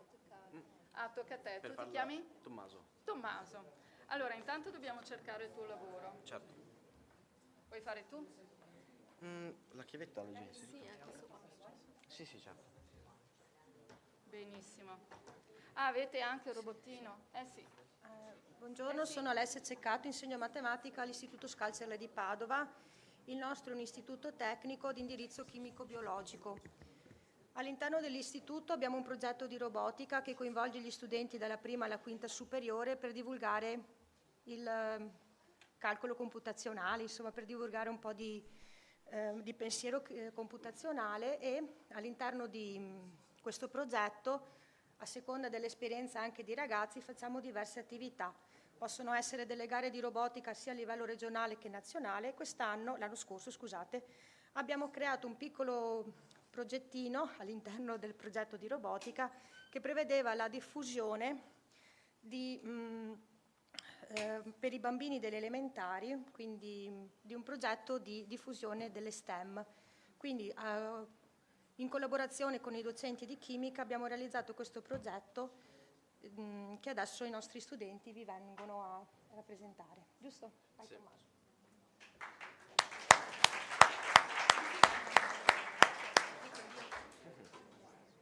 tocca. Ah, tocca a te. Tu ti chiami? Tommaso. Tommaso. Allora, intanto dobbiamo cercare il tuo lavoro. Certo. Vuoi fare tu? La chiavetta la legge? Sì, questo qua. Sì, certo. Benissimo. Ah, avete anche il robottino? Sì. Buongiorno, sono Alessia Ceccato, insegno matematica all'Istituto Scalzerle di Padova. Il nostro è un istituto tecnico di indirizzo chimico-biologico. All'interno dell'istituto abbiamo un progetto di robotica che coinvolge gli studenti dalla prima alla quinta superiore per divulgare il calcolo computazionale, insomma per divulgare un po' di pensiero computazionale, e all'interno di questo progetto, a seconda dell'esperienza anche di ragazzi, facciamo diverse attività. Possono essere delle gare di robotica sia a livello regionale che nazionale. L'anno scorso, abbiamo creato un piccolo progettino all'interno del progetto di robotica che prevedeva la diffusione per i bambini delle elementari, quindi di un progetto di diffusione delle STEM. Quindi in collaborazione con i docenti di chimica abbiamo realizzato questo progetto che adesso i nostri studenti vi vengono a rappresentare. Giusto? Vai, sì. Tommaso.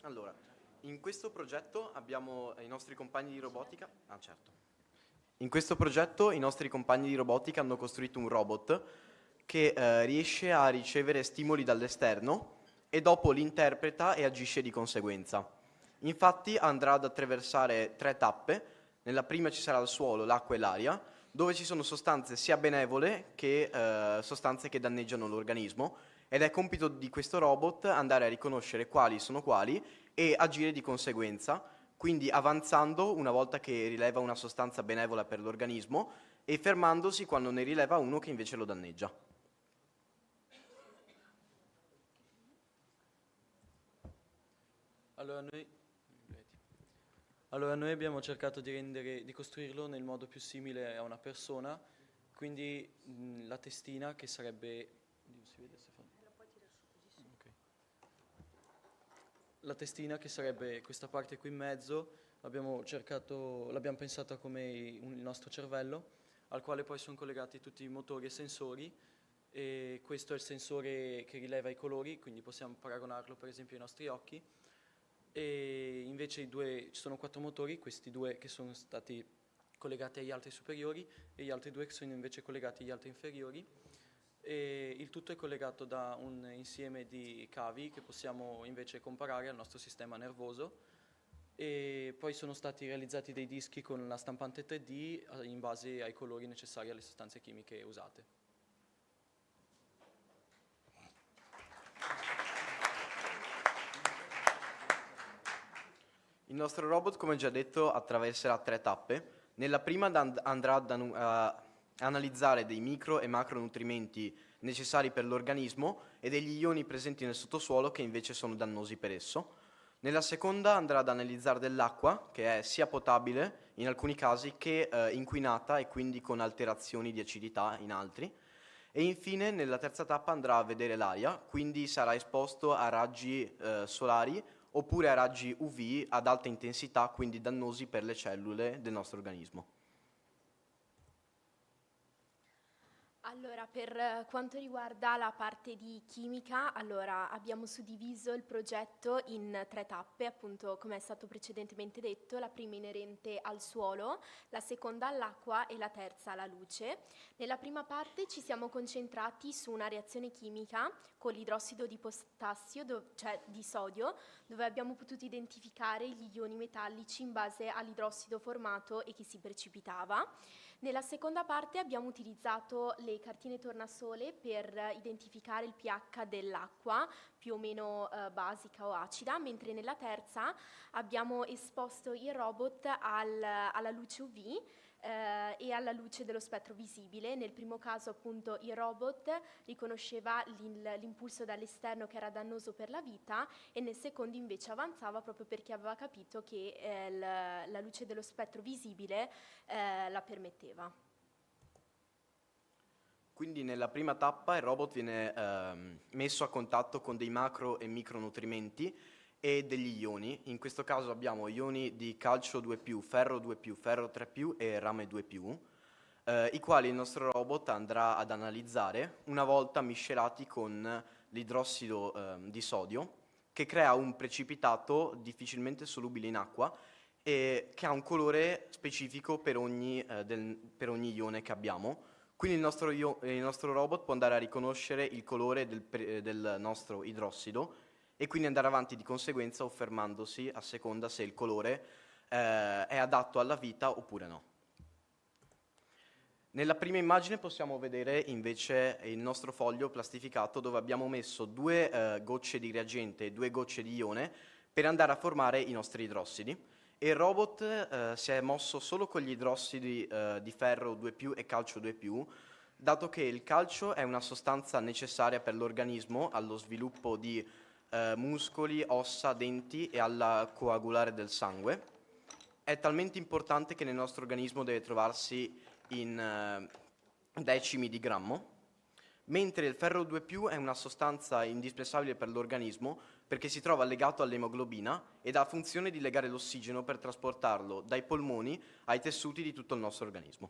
Allora, in questo progetto abbiamo i nostri compagni di robotica. In questo progetto i nostri compagni di robotica hanno costruito un robot che riesce a ricevere stimoli dall'esterno e dopo li interpreta e agisce di conseguenza. Infatti andrà ad attraversare 3 tappe. Nella prima ci sarà il suolo, l'acqua e l'aria, dove ci sono sostanze sia benevole che sostanze che danneggiano l'organismo, ed è compito di questo robot andare a riconoscere quali sono quali e agire di conseguenza, quindi avanzando una volta che rileva una sostanza benevola per l'organismo e fermandosi quando ne rileva uno che invece lo danneggia. Allora noi abbiamo cercato di costruirlo nel modo più simile a una persona, quindi la testina che sarebbe... La testina che sarebbe questa parte qui in mezzo, l'abbiamo pensata come il nostro cervello, al quale poi sono collegati tutti i motori e sensori, e questo è il sensore che rileva i colori, quindi possiamo paragonarlo per esempio ai nostri occhi. E invece ci sono 4 motori, questi 2 che sono stati collegati agli altri superiori e gli altri 2 che sono invece collegati agli altri inferiori, e il tutto è collegato da un insieme di cavi che possiamo invece comparare al nostro sistema nervoso, e poi sono stati realizzati dei dischi con la stampante 3D in base ai colori necessari alle sostanze chimiche usate. Il nostro robot, come già detto, attraverserà 3 tappe. Nella prima andrà a analizzare dei micro e macronutrimenti necessari per l'organismo e degli ioni presenti nel sottosuolo che invece sono dannosi per esso. Nella seconda andrà ad analizzare dell'acqua, che è sia potabile in alcuni casi che inquinata e quindi con alterazioni di acidità in altri. E infine nella terza tappa andrà a vedere l'aria, quindi sarà esposto a raggi solari oppure a raggi UV ad alta intensità, quindi dannosi per le cellule del nostro organismo. Allora, per quanto riguarda la parte di chimica, abbiamo suddiviso il progetto in 3 tappe, appunto come è stato precedentemente detto, la prima inerente al suolo, la seconda all'acqua e la terza alla luce. Nella prima parte ci siamo concentrati su una reazione chimica con l'idrossido di potassio, cioè di sodio, dove abbiamo potuto identificare gli ioni metallici in base all'idrossido formato e che si precipitava. Nella seconda parte abbiamo utilizzato le cartine tornasole per identificare il pH dell'acqua, più o meno basica o acida, mentre nella terza abbiamo esposto il robot alla luce UV e alla luce dello spettro visibile. Nel primo caso appunto il robot riconosceva l'impulso dall'esterno che era dannoso per la vita, e nel secondo invece avanzava proprio perché aveva capito che la luce dello spettro visibile la permetteva. Quindi nella prima tappa il robot viene messo a contatto con dei macro e micronutrimenti e degli ioni. In questo caso abbiamo ioni di calcio 2+, ferro 2+, ferro 3+, e rame 2+. i quali il nostro robot andrà ad analizzare una volta miscelati con l'idrossido di sodio, che crea un precipitato difficilmente solubile in acqua e che ha un colore specifico per ogni ione che abbiamo. Quindi il nostro robot può andare a riconoscere il colore del nostro idrossido e quindi andare avanti di conseguenza o fermandosi a seconda se il colore è adatto alla vita oppure no. Nella prima immagine possiamo vedere invece il nostro foglio plastificato dove abbiamo messo 2 gocce di reagente e 2 gocce di ione per andare a formare i nostri idrossidi. E il robot si è mosso solo con gli idrossidi di ferro 2+, e calcio 2+, dato che il calcio è una sostanza necessaria per l'organismo allo sviluppo di muscoli, ossa, denti e al coagulare del sangue. È talmente importante che nel nostro organismo deve trovarsi in decimi di grammo, mentre il ferro 2+ è una sostanza indispensabile per l'organismo perché si trova legato all'emoglobina ed ha funzione di legare l'ossigeno per trasportarlo dai polmoni ai tessuti di tutto il nostro organismo.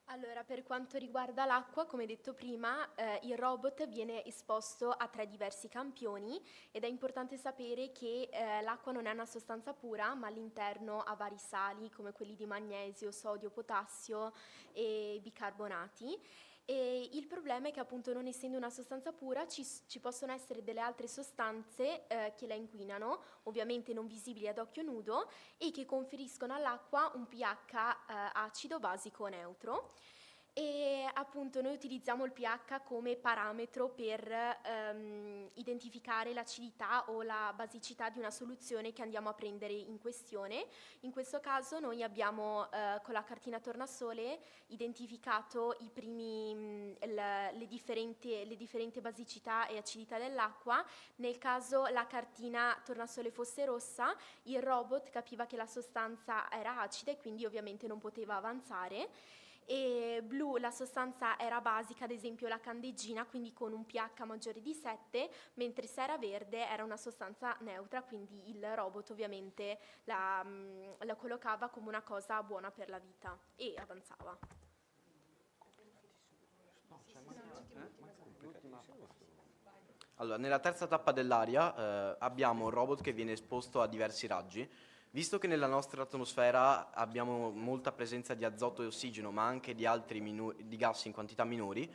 Allora, per quanto riguarda l'acqua, come detto prima, il robot viene esposto a 3 diversi campioni ed è importante sapere che l'acqua non è una sostanza pura, ma all'interno ha vari sali come quelli di magnesio, sodio, potassio e bicarbonati. E il problema è che appunto non essendo una sostanza pura ci possono essere delle altre sostanze che la inquinano, ovviamente non visibili ad occhio nudo, e che conferiscono all'acqua un pH acido, basico o neutro. E appunto noi utilizziamo il pH come parametro per identificare l'acidità o la basicità di una soluzione che andiamo a prendere in questione. In questo caso noi abbiamo con la cartina tornasole identificato le differenti basicità e acidità dell'acqua. Nel caso la cartina tornasole fosse rossa, il robot capiva che la sostanza era acida e quindi ovviamente non poteva avanzare. E blu la sostanza era basica, ad esempio la candeggina, quindi con un pH maggiore di 7, mentre se era verde era una sostanza neutra, quindi il robot ovviamente la collocava come una cosa buona per la vita e avanzava. Allora, nella terza tappa dell'aria abbiamo un robot che viene esposto a diversi raggi. Visto che nella nostra atmosfera abbiamo molta presenza di azoto e ossigeno, ma anche di altri di gas in quantità minori,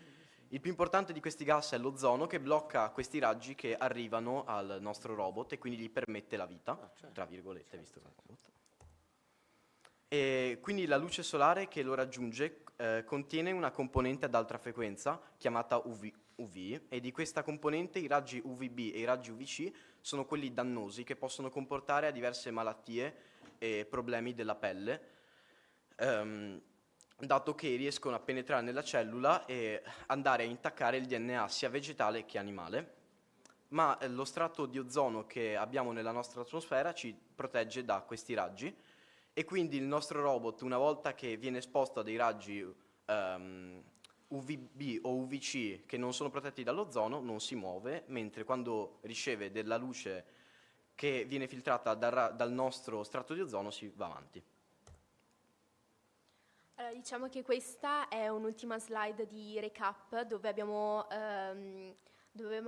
il più importante di questi gas è l'ozono, che blocca questi raggi che arrivano al nostro robot e quindi gli permette la vita, tra virgolette, visto che è un robot. E quindi la luce solare che lo raggiunge contiene una componente ad alta frequenza chiamata UV, e di questa componente i raggi UVB e i raggi UVC sono quelli dannosi che possono comportare a diverse malattie e problemi della pelle, dato che riescono a penetrare nella cellula e andare a intaccare il DNA sia vegetale che animale. Ma lo strato di ozono che abbiamo nella nostra atmosfera ci protegge da questi raggi e quindi il nostro robot, una volta che viene esposto a dei raggi UVB o UVC che non sono protetti dall'ozono non si muove, mentre quando riceve della luce che viene filtrata dal nostro strato di ozono si va avanti. Allora, diciamo che questa è un'ultima slide di recap dove abbiamo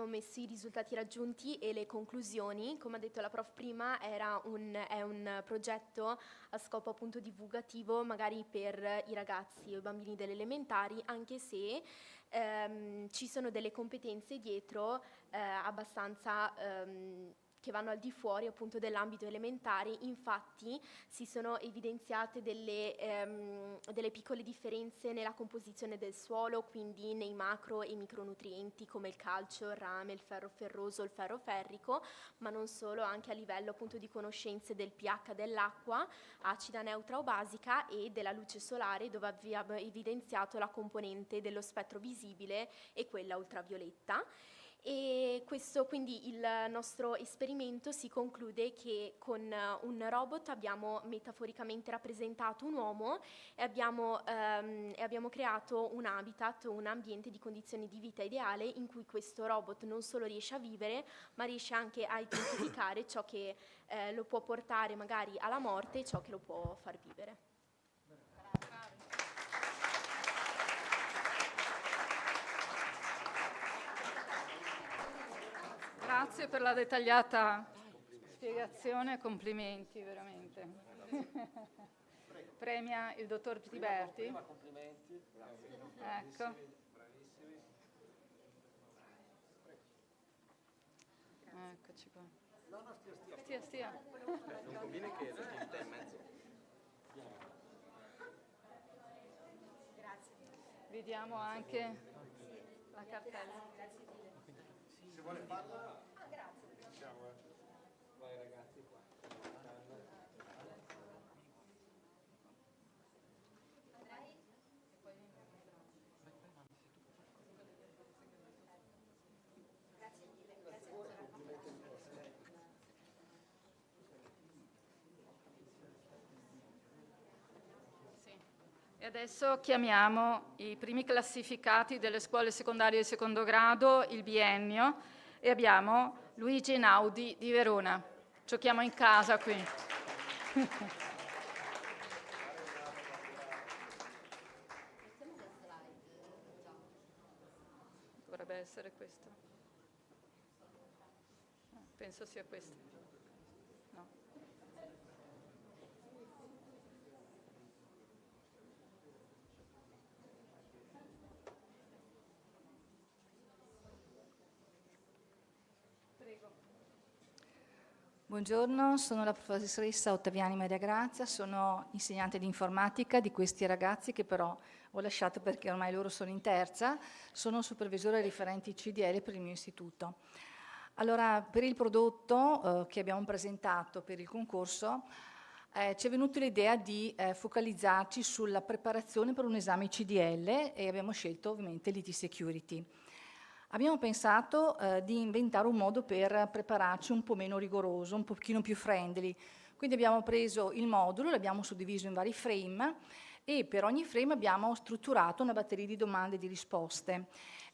messo i risultati raggiunti e le conclusioni. Come ha detto la prof prima, è un progetto a scopo appunto divulgativo, magari per i ragazzi o i bambini delle elementari, anche se ci sono delle competenze dietro abbastanza che vanno al di fuori appunto dell'ambito elementare. Infatti si sono evidenziate delle piccole differenze nella composizione del suolo, quindi nei macro e micronutrienti come il calcio, il rame, il ferro ferroso, il ferro ferrico, ma non solo, anche a livello appunto di conoscenze del pH dell'acqua, acida, neutra o basica, e della luce solare, dove abbiamo evidenziato la componente dello spettro visibile e quella ultravioletta. E questo, quindi il nostro esperimento si conclude che con un robot abbiamo metaforicamente rappresentato un uomo e abbiamo creato un habitat, un ambiente di condizioni di vita ideale in cui questo robot non solo riesce a vivere, ma riesce anche a identificare ciò che lo può portare magari alla morte e ciò che lo può far vivere. Grazie per la dettagliata spiegazione, complimenti veramente. Premia il dottor Tiberti. Complimenti. Ecco. Eccoci qua. Stia. Non conviene che te in mezzo. Vediamo anche la cartella. Se vuole farla. Vai ragazzi qua. E adesso chiamiamo i primi classificati delle scuole secondarie di secondo grado, il biennio, e abbiamo Luigi Einaudi di Verona. Giochiamo in casa qui. Dovrebbe essere questo. Penso sia questo. No. Buongiorno, sono la professoressa Ottaviani Maria Grazia, sono insegnante di informatica di questi ragazzi che però ho lasciato perché ormai loro sono in terza, sono supervisore referenti CDL per il mio istituto. Allora, per il prodotto che abbiamo presentato per il concorso, ci è venuta l'idea di focalizzarci sulla preparazione per un esame CDL e abbiamo scelto ovviamente l'IT Security. Abbiamo pensato di inventare un modo per prepararci un po' meno rigoroso, un pochino più friendly. Quindi abbiamo preso il modulo, l'abbiamo suddiviso in vari frame e per ogni frame abbiamo strutturato una batteria di domande e di risposte.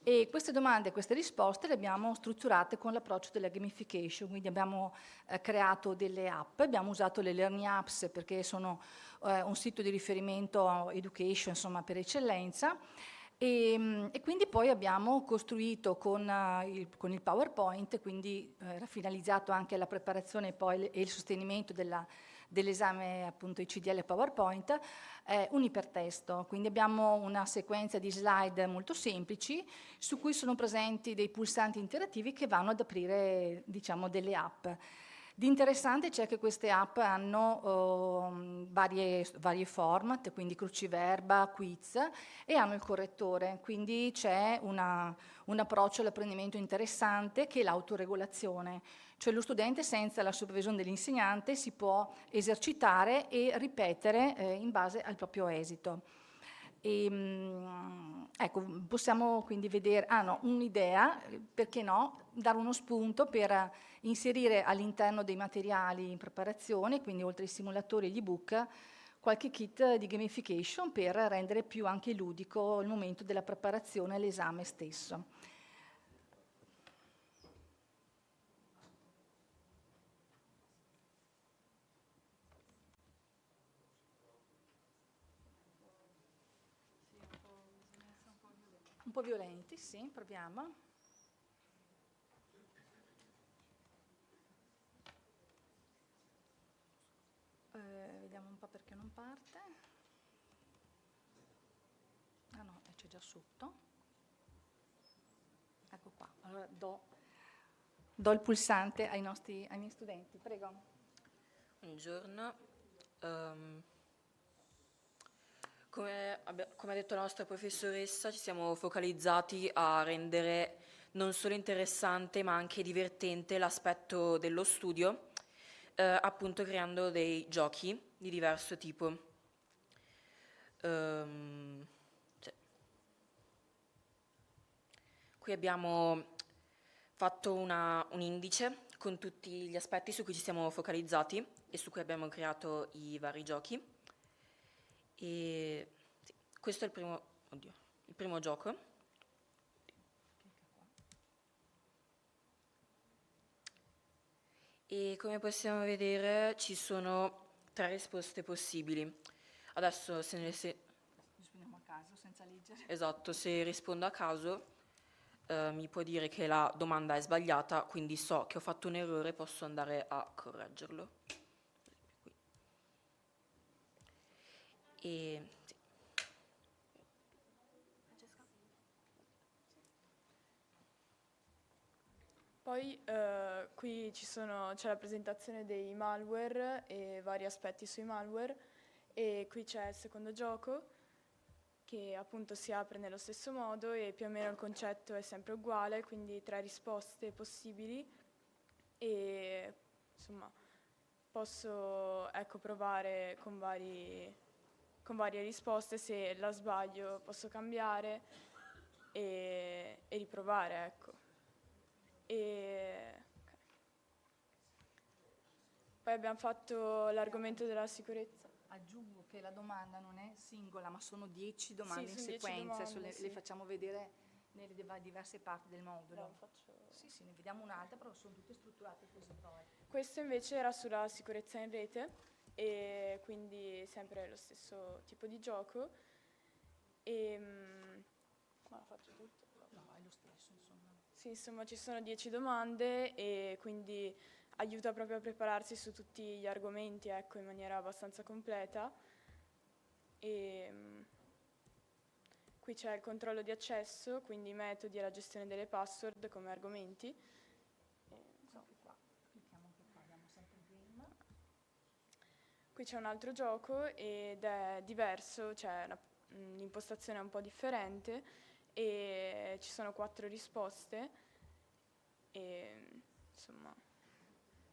E queste domande e queste risposte le abbiamo strutturate con l'approccio della gamification, quindi abbiamo creato delle app, abbiamo usato le Learning Apps perché sono un sito di riferimento education, insomma, per eccellenza. E quindi poi abbiamo costruito con il PowerPoint, quindi era finalizzato anche alla preparazione e il sostenimento dell'esame appunto ICDL PowerPoint, un ipertesto. Quindi abbiamo una sequenza di slide molto semplici su cui sono presenti dei pulsanti interattivi che vanno ad aprire, diciamo, delle app. Di interessante c'è che queste app hanno varie format, quindi cruciverba, quiz, e hanno il correttore, quindi c'è un approccio all'apprendimento interessante che è l'autoregolazione, cioè lo studente senza la supervisione dell'insegnante si può esercitare e ripetere in base al proprio esito. Ecco, possiamo quindi vedere, un'idea, perché no, dare uno spunto per inserire all'interno dei materiali in preparazione, quindi oltre ai simulatori e gli ebook, qualche kit di gamification per rendere più anche ludico il momento della preparazione all'esame stesso. Un po' violenti, sì, proviamo. Vediamo un po' perché non parte. Ah no, c'è già sotto. Ecco qua. Allora do il pulsante ai miei studenti, prego. Buongiorno. Come ha detto la nostra professoressa, ci siamo focalizzati a rendere non solo interessante ma anche divertente l'aspetto dello studio, appunto creando dei giochi di diverso tipo. Qui abbiamo fatto un indice con tutti gli aspetti su cui ci siamo focalizzati e su cui abbiamo creato i vari giochi. E sì, questo è il primo gioco. E come possiamo vedere ci sono 3 risposte possibili. Adesso Rispondiamo a caso senza leggere. Esatto, se rispondo a caso mi può dire che la domanda è sbagliata, quindi so che ho fatto un errore, posso andare a correggerlo. E, sì. Poi qui c'è la presentazione dei malware e vari aspetti sui malware, e qui c'è il secondo gioco che appunto si apre nello stesso modo e più o meno il concetto è sempre uguale, quindi 3 risposte possibili e insomma posso provare con varie risposte, se la sbaglio posso cambiare e riprovare, ecco. Okay. Poi abbiamo fatto l'argomento della sicurezza. Aggiungo che la domanda non è singola, ma sono 10 domande Sì, in sono 10 sequenza, domande, sì. le facciamo vedere nelle diverse parti del modulo. No, faccio... Sì, ne vediamo un'altra, però sono tutte strutturate così poi. Questo invece era sulla sicurezza in rete, e quindi sempre lo stesso tipo di gioco. Ma faccio tutto? No, è lo stesso, insomma. Sì, insomma ci sono 10 domande e quindi aiuta proprio a prepararsi su tutti gli argomenti, ecco, in maniera abbastanza completa. Qui c'è il controllo di accesso, quindi i metodi e la gestione delle password come argomenti. Qui c'è un altro gioco ed è diverso, cioè l'impostazione è un po' differente e ci sono 4 risposte e insomma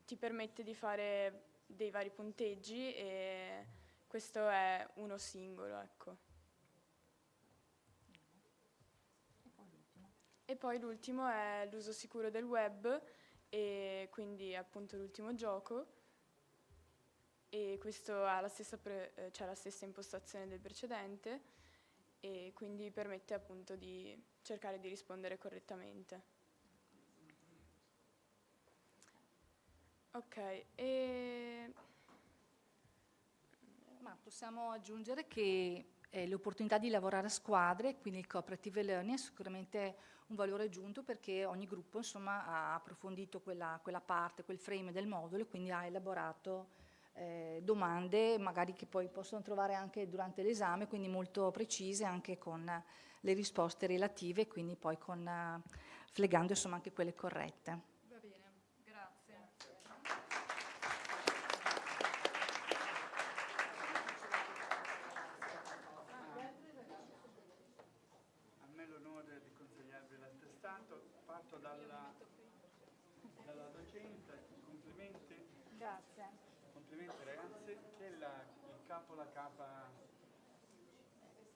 ti permette di fare dei vari punteggi e questo è uno singolo, ecco. E poi l'ultimo è l'uso sicuro del web e quindi appunto l'ultimo gioco. E questo ha la stessa impostazione del precedente e quindi permette appunto di cercare di rispondere correttamente. Ok, Ma possiamo aggiungere che l'opportunità di lavorare a squadre, quindi il cooperative learning, è sicuramente un valore aggiunto perché ogni gruppo insomma ha approfondito quella parte, quel frame del modulo e quindi ha elaborato domande magari che poi possono trovare anche durante l'esame, quindi molto precise anche con le risposte relative, quindi poi flegando insomma anche quelle corrette. Va bene, grazie. A me l'onore di consigliarvi l'attestato, parto dalla docente, complimenti. Grazie. Complimenti ragazzi, chi è il capo, la capa?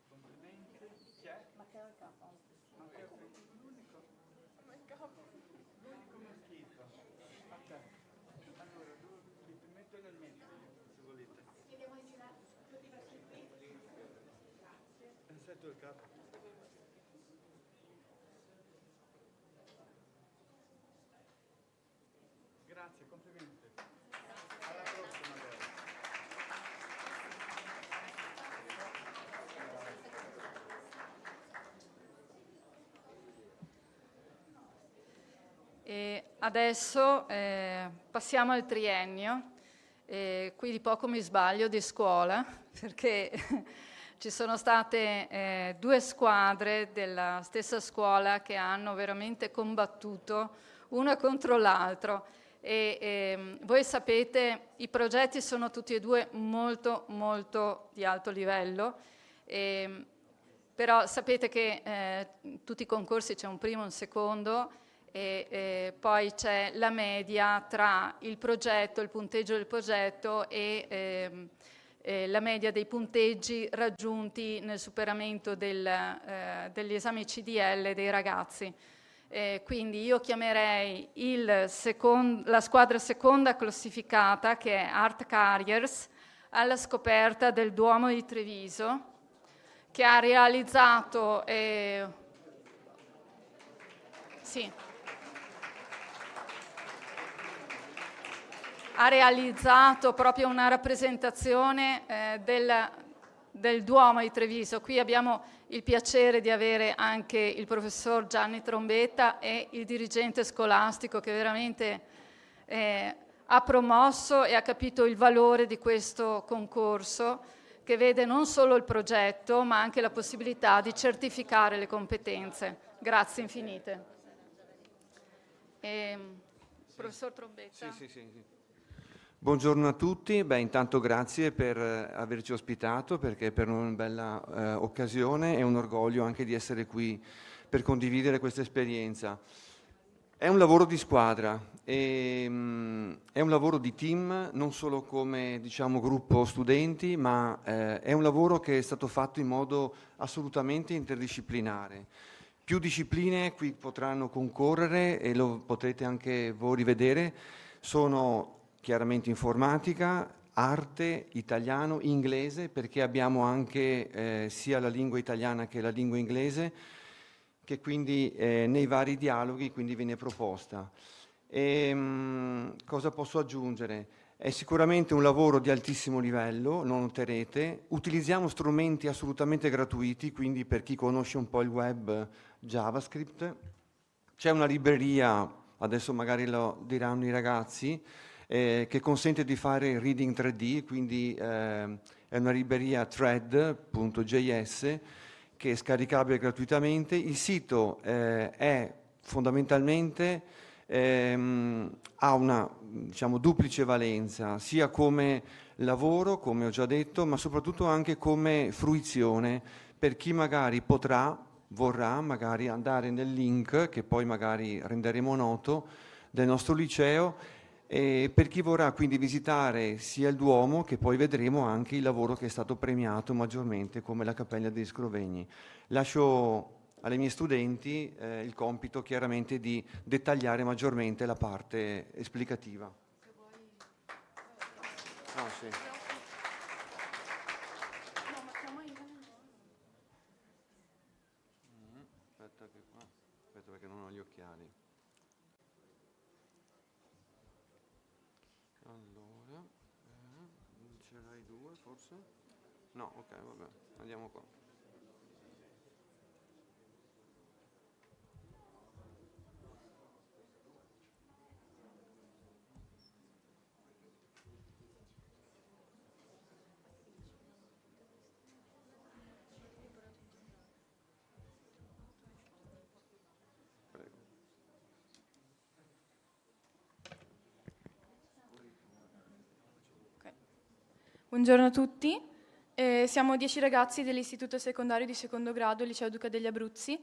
Complimenti, chi è? Matteo il capo. Matteo, l'unico? L'unico maschito. Ok, allora ti metto nel mezzo, se volete. Sei tu il capo? Grazie, complimenti. Alla prossima, E adesso passiamo al triennio. Qui di poco mi sbaglio di scuola perché ci sono state 2 squadre della stessa scuola che hanno veramente combattuto una contro l'altro. E voi sapete, i progetti sono tutti e 2 molto molto di alto livello, però sapete che in tutti i concorsi c'è un primo e un secondo e poi c'è la media tra il progetto, il punteggio del progetto e la media dei punteggi raggiunti nel superamento degli esami CDL dei ragazzi. Quindi io chiamerei la squadra seconda classificata, che è Art Carriers, alla scoperta del Duomo di Treviso, che ha realizzato proprio una rappresentazione del Duomo di Treviso. Qui abbiamo il piacere di avere anche il professor Gianni Trombetta e il dirigente scolastico che veramente ha promosso e ha capito il valore di questo concorso, che vede non solo il progetto ma anche la possibilità di certificare le competenze. Grazie infinite. Professor Trombetta. Sì. Buongiorno a tutti, intanto grazie per averci ospitato, perché per noi è una bella occasione e un orgoglio anche di essere qui per condividere questa esperienza. È un lavoro di squadra, è un lavoro di team, non solo come gruppo studenti, ma è un lavoro che è stato fatto in modo assolutamente interdisciplinare. Più discipline qui potranno concorrere e lo potrete anche voi rivedere, sono chiaramente informatica, arte, italiano, inglese, perché abbiamo anche sia la lingua italiana che la lingua inglese, che quindi nei vari dialoghi quindi viene proposta. Cosa posso aggiungere? È sicuramente un lavoro di altissimo livello, lo noterete. Utilizziamo strumenti assolutamente gratuiti, quindi per chi conosce un po' il web, JavaScript. C'è una libreria, adesso magari lo diranno i ragazzi, che consente di fare reading 3D, quindi è una libreria thread.js che è scaricabile gratuitamente. Il sito è fondamentalmente ha una duplice valenza, sia come lavoro, come ho già detto, ma soprattutto anche come fruizione per chi magari vorrà magari andare nel link che poi magari renderemo noto del nostro liceo, e per chi vorrà quindi visitare sia il Duomo che poi vedremo anche il lavoro che è stato premiato maggiormente come la Cappella degli Scrovegni. Lascio alle mie studenti il compito chiaramente di dettagliare maggiormente la parte esplicativa. Sì. Aspetta perché non ho gli occhiali. Allora, ce l'hai due forse? No, ok, vabbè, andiamo qua. Buongiorno a tutti, siamo 10 ragazzi dell'Istituto Secondario di Secondo Grado, Liceo Duca degli Abruzzi,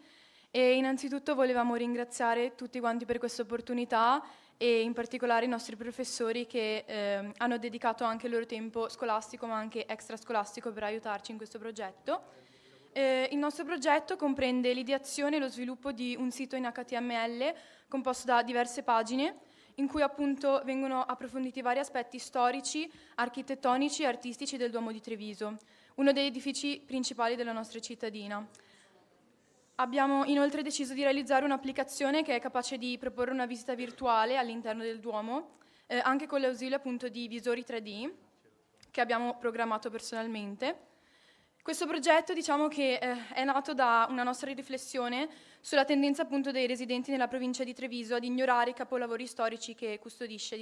e innanzitutto volevamo ringraziare tutti quanti per questa opportunità e in particolare i nostri professori che hanno dedicato anche il loro tempo scolastico ma anche extrascolastico per aiutarci in questo progetto. Il nostro progetto comprende l'ideazione e lo sviluppo di un sito in HTML composto da diverse pagine in cui appunto vengono approfonditi vari aspetti storici, architettonici e artistici del Duomo di Treviso, uno degli edifici principali della nostra cittadina. Abbiamo inoltre deciso di realizzare un'applicazione che è capace di proporre una visita virtuale all'interno del Duomo, anche con l'ausilio appunto di visori 3D che abbiamo programmato personalmente. Questo progetto che è nato da una nostra riflessione sulla tendenza appunto dei residenti nella provincia di Treviso ad ignorare i capolavori storici che custodisce.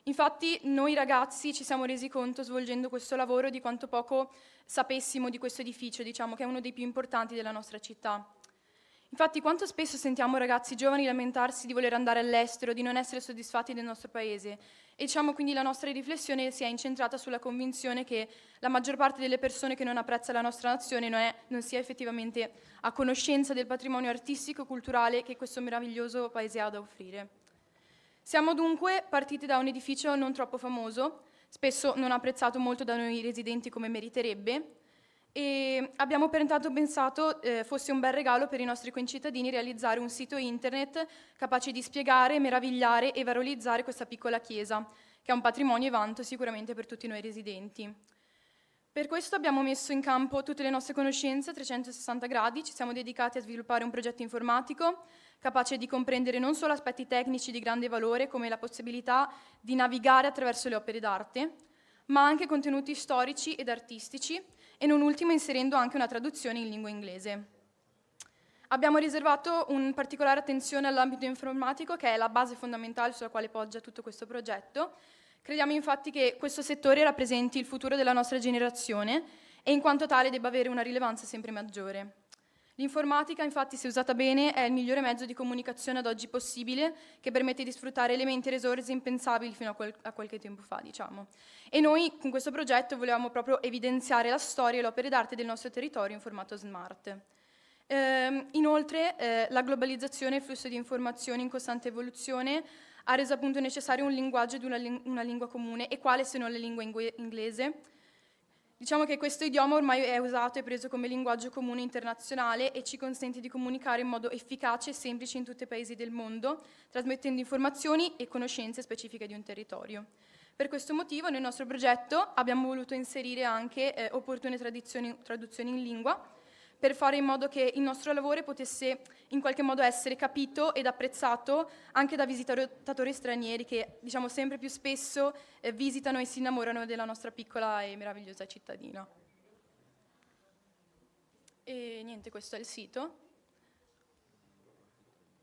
Infatti noi ragazzi ci siamo resi conto svolgendo questo lavoro di quanto poco sapessimo di questo edificio, che è uno dei più importanti della nostra città. Infatti quanto spesso sentiamo ragazzi giovani lamentarsi di voler andare all'estero, di non essere soddisfatti del nostro paese e quindi la nostra riflessione si è incentrata sulla convinzione che la maggior parte delle persone che non apprezza la nostra nazione non sia effettivamente a conoscenza del patrimonio artistico e culturale che questo meraviglioso paese ha da offrire. Siamo dunque partiti da un edificio non troppo famoso, spesso non apprezzato molto da noi residenti come meriterebbe, e abbiamo pertanto pensato fosse un bel regalo per i nostri concittadini realizzare un sito internet capace di spiegare, meravigliare e valorizzare questa piccola chiesa, che è un patrimonio e vanto sicuramente per tutti noi residenti. Per questo abbiamo messo in campo tutte le nostre conoscenze a 360 gradi, ci siamo dedicati a sviluppare un progetto informatico capace di comprendere non solo aspetti tecnici di grande valore come la possibilità di navigare attraverso le opere d'arte, ma anche contenuti storici ed artistici e non ultimo inserendo anche una traduzione in lingua inglese. Abbiamo riservato un particolare attenzione all'ambito informatico, che è la base fondamentale sulla quale poggia tutto questo progetto. Crediamo infatti che questo settore rappresenti il futuro della nostra generazione e in quanto tale debba avere una rilevanza sempre maggiore. L'informatica, infatti, se usata bene, è il migliore mezzo di comunicazione ad oggi possibile, che permette di sfruttare elementi e risorse impensabili fino a qualche tempo fa, diciamo. E noi, con questo progetto, volevamo proprio evidenziare la storia e le opere d'arte del nostro territorio in formato smart. Inoltre, la globalizzazione e il flusso di informazioni in costante evoluzione ha reso appunto necessario un linguaggio di una lingua comune, e quale se non la lingua inglese. Diciamo che questo idioma ormai è usato e preso come linguaggio comune internazionale e ci consente di comunicare in modo efficace e semplice in tutti i paesi del mondo, trasmettendo informazioni e conoscenze specifiche di un territorio. Per questo motivo nel nostro progetto abbiamo voluto inserire anche opportune traduzioni in lingua, per fare in modo che il nostro lavoro potesse in qualche modo essere capito ed apprezzato anche da visitatori stranieri che, diciamo, sempre più spesso visitano e si innamorano della nostra piccola e meravigliosa cittadina. E niente, questo è il sito.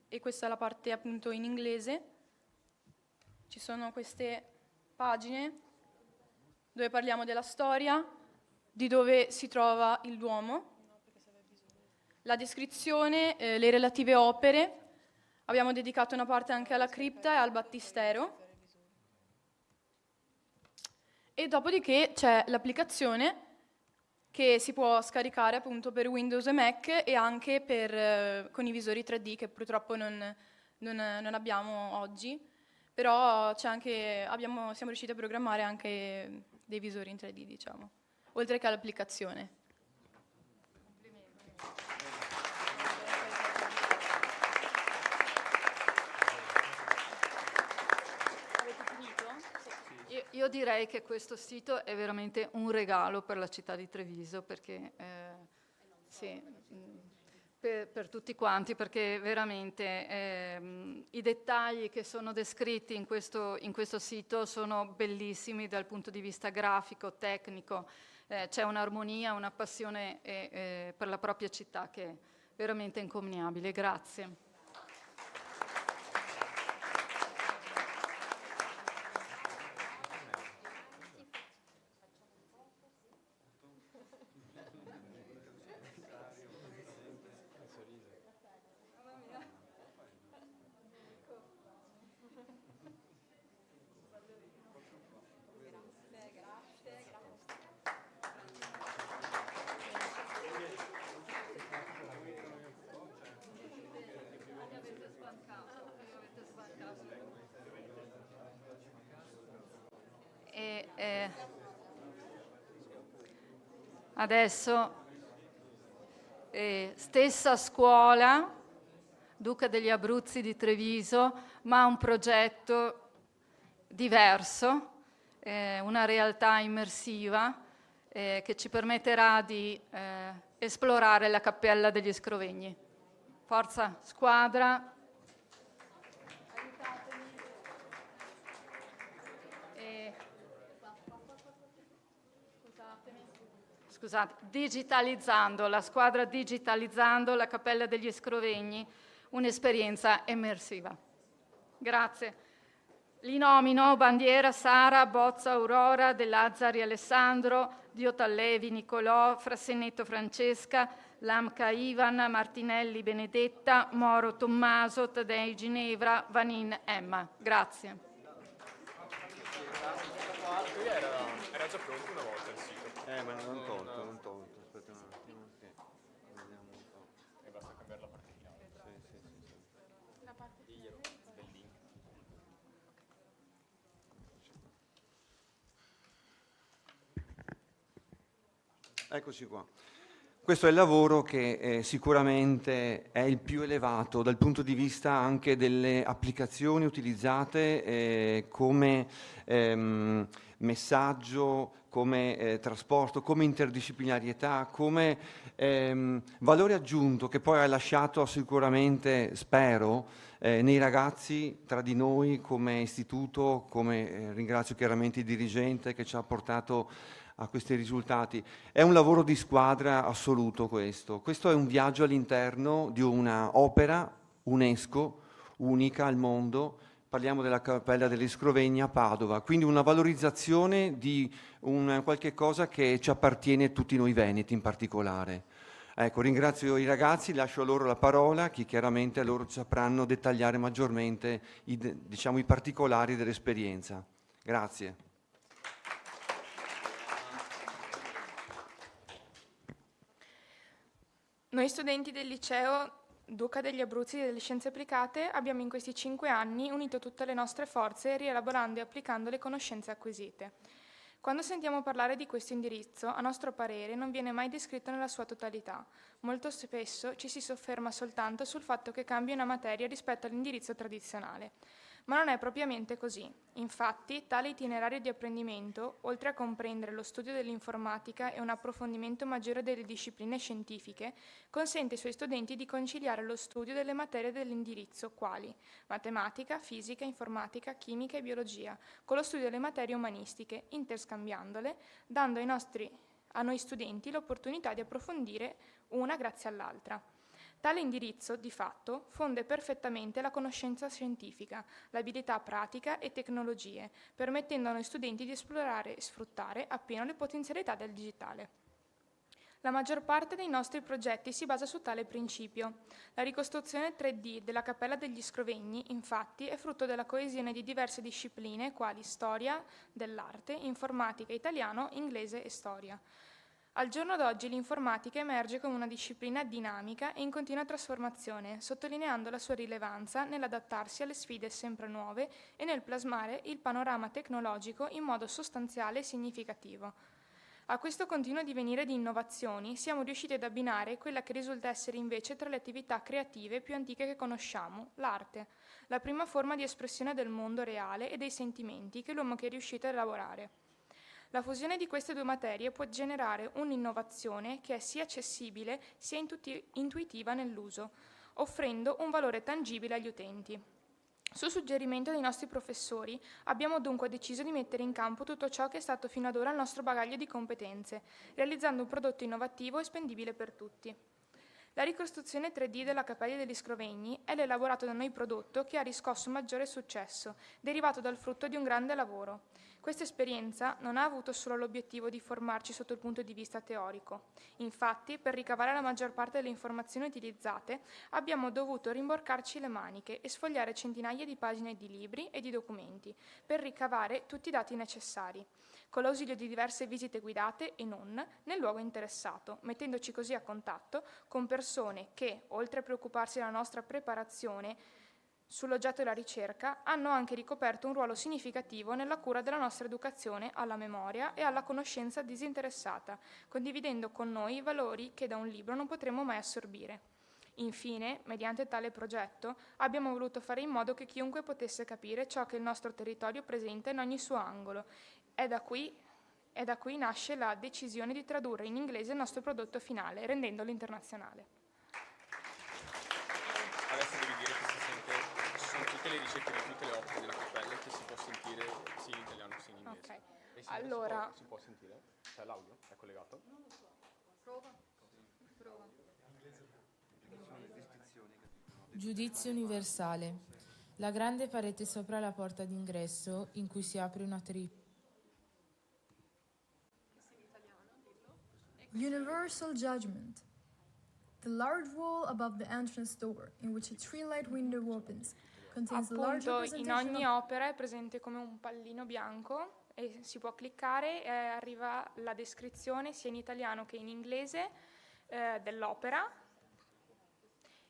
E questa è la parte appunto in inglese. Ci sono queste pagine dove parliamo della storia, di dove si trova il Duomo, la descrizione, le relative opere. Abbiamo dedicato una parte anche alla cripta e al battistero. E dopodiché c'è l'applicazione che si può scaricare appunto per Windows e Mac e anche con i visori 3D che purtroppo non abbiamo oggi, però siamo riusciti a programmare anche dei visori in 3D, diciamo, oltre che all'applicazione. Io direi che questo sito è veramente un regalo per la città di Treviso, perché sì, per tutti quanti, perché veramente i dettagli che sono descritti in questo sito sono bellissimi dal punto di vista grafico, tecnico. C'è un'armonia, una passione per la propria città che è veramente incommiabile. Grazie. Adesso stessa scuola, Duca degli Abruzzi di Treviso, ma un progetto diverso, una realtà immersiva che ci permetterà di esplorare la Cappella degli Scrovegni. Forza squadra! Scusate, la squadra digitalizzando la Cappella degli Scrovegni, un'esperienza immersiva. Grazie. Li nomino: Bandiera Sara, Bozza Aurora, De Lazzari Alessandro, Diotallevi Nicolò, Frassennetto Francesca, Lamca Ivan, Martinelli Benedetta, Moro Tommaso, Taddei Ginevra, Vanin Emma. Grazie. Era già pronto una volta il sito. Ma non tolto. Aspetta un attimo che vediamo un po'. E basta cambiare la partina. Sì. La parte del link. Eccoci qua. Questo è il lavoro che sicuramente è il più elevato dal punto di vista anche delle applicazioni utilizzate come messaggio, come trasporto, come interdisciplinarietà, come valore aggiunto che poi ha lasciato sicuramente, spero, nei ragazzi tra di noi come istituto, come ringrazio chiaramente il dirigente che ci ha portato a questi risultati. È un lavoro di squadra assoluto questo. Questo è un viaggio all'interno di una opera UNESCO unica al mondo. Parliamo della Cappella degli Scrovegni a Padova, quindi una valorizzazione di qualche cosa che ci appartiene a tutti noi veneti in particolare. Ecco, ringrazio i ragazzi, lascio loro la parola, che chiaramente loro sapranno dettagliare maggiormente i particolari dell'esperienza. Grazie. Noi studenti del liceo Duca degli Abruzzi delle Scienze Applicate abbiamo in questi 5 anni unito tutte le nostre forze rielaborando e applicando le conoscenze acquisite. Quando sentiamo parlare di questo indirizzo, a nostro parere non viene mai descritto nella sua totalità. Molto spesso ci si sofferma soltanto sul fatto che cambia una materia rispetto all'indirizzo tradizionale. Ma non è propriamente così. Infatti, tale itinerario di apprendimento, oltre a comprendere lo studio dell'informatica e un approfondimento maggiore delle discipline scientifiche, consente ai suoi studenti di conciliare lo studio delle materie dell'indirizzo, quali matematica, fisica, informatica, chimica e biologia, con lo studio delle materie umanistiche, interscambiandole, dando a noi studenti l'opportunità di approfondire una grazie all'altra. Tale indirizzo, di fatto, fonde perfettamente la conoscenza scientifica, l'abilità pratica e tecnologie, permettendo a noi studenti di esplorare e sfruttare appieno le potenzialità del digitale. La maggior parte dei nostri progetti si basa su tale principio. La ricostruzione 3D della Cappella degli Scrovegni, infatti, è frutto della coesione di diverse discipline quali storia dell'arte, informatica, italiano, inglese e storia. Al giorno d'oggi l'informatica emerge come una disciplina dinamica e in continua trasformazione, sottolineando la sua rilevanza nell'adattarsi alle sfide sempre nuove e nel plasmare il panorama tecnologico in modo sostanziale e significativo. A questo continuo divenire di innovazioni siamo riusciti ad abbinare quella che risulta essere invece tra le attività creative più antiche che conosciamo, l'arte, la prima forma di espressione del mondo reale e dei sentimenti che l'uomo è riuscito a elaborare. La fusione di queste due materie può generare un'innovazione che è sia accessibile sia intuitiva nell'uso, offrendo un valore tangibile agli utenti. Su suggerimento dei nostri professori abbiamo dunque deciso di mettere in campo tutto ciò che è stato fino ad ora il nostro bagaglio di competenze, realizzando un prodotto innovativo e spendibile per tutti. La ricostruzione 3D della Cappella degli Scrovegni è l'elaborato da noi prodotto che ha riscosso maggiore successo, derivato dal frutto di un grande lavoro. Questa esperienza non ha avuto solo l'obiettivo di formarci sotto il punto di vista teorico. Infatti, per ricavare la maggior parte delle informazioni utilizzate, abbiamo dovuto rimborcarci le maniche e sfogliare centinaia di pagine di libri e di documenti, per ricavare tutti i dati necessari, con l'ausilio di diverse visite guidate e non nel luogo interessato, mettendoci così a contatto con persone che, oltre a preoccuparsi della nostra preparazione sull'oggetto della ricerca, hanno anche ricoperto un ruolo significativo nella cura della nostra educazione alla memoria e alla conoscenza disinteressata, condividendo con noi i valori che da un libro non potremo mai assorbire. Infine, mediante tale progetto, abbiamo voluto fare in modo che chiunque potesse capire ciò che il nostro territorio presenta in ogni suo angolo. È da qui nasce la decisione di tradurre in inglese il nostro prodotto finale, rendendolo internazionale. Adesso devi dire che si sente, ci sono tutte le ricerche di tutte le opere della cappella che si può sentire sia in italiano sia in inglese. Ok, allora... Si può sentire? Cioè l'audio è collegato? Prova. Giudizio universale. La grande parete sopra la porta d'ingresso in cui si apre una Universal judgment. The large wall above the entrance door, in which a tree-light window opens, contains a large Appunto, in representation ogni of... opera è presente come un pallino bianco e si può cliccare e arriva la descrizione sia in italiano che in inglese dell'opera.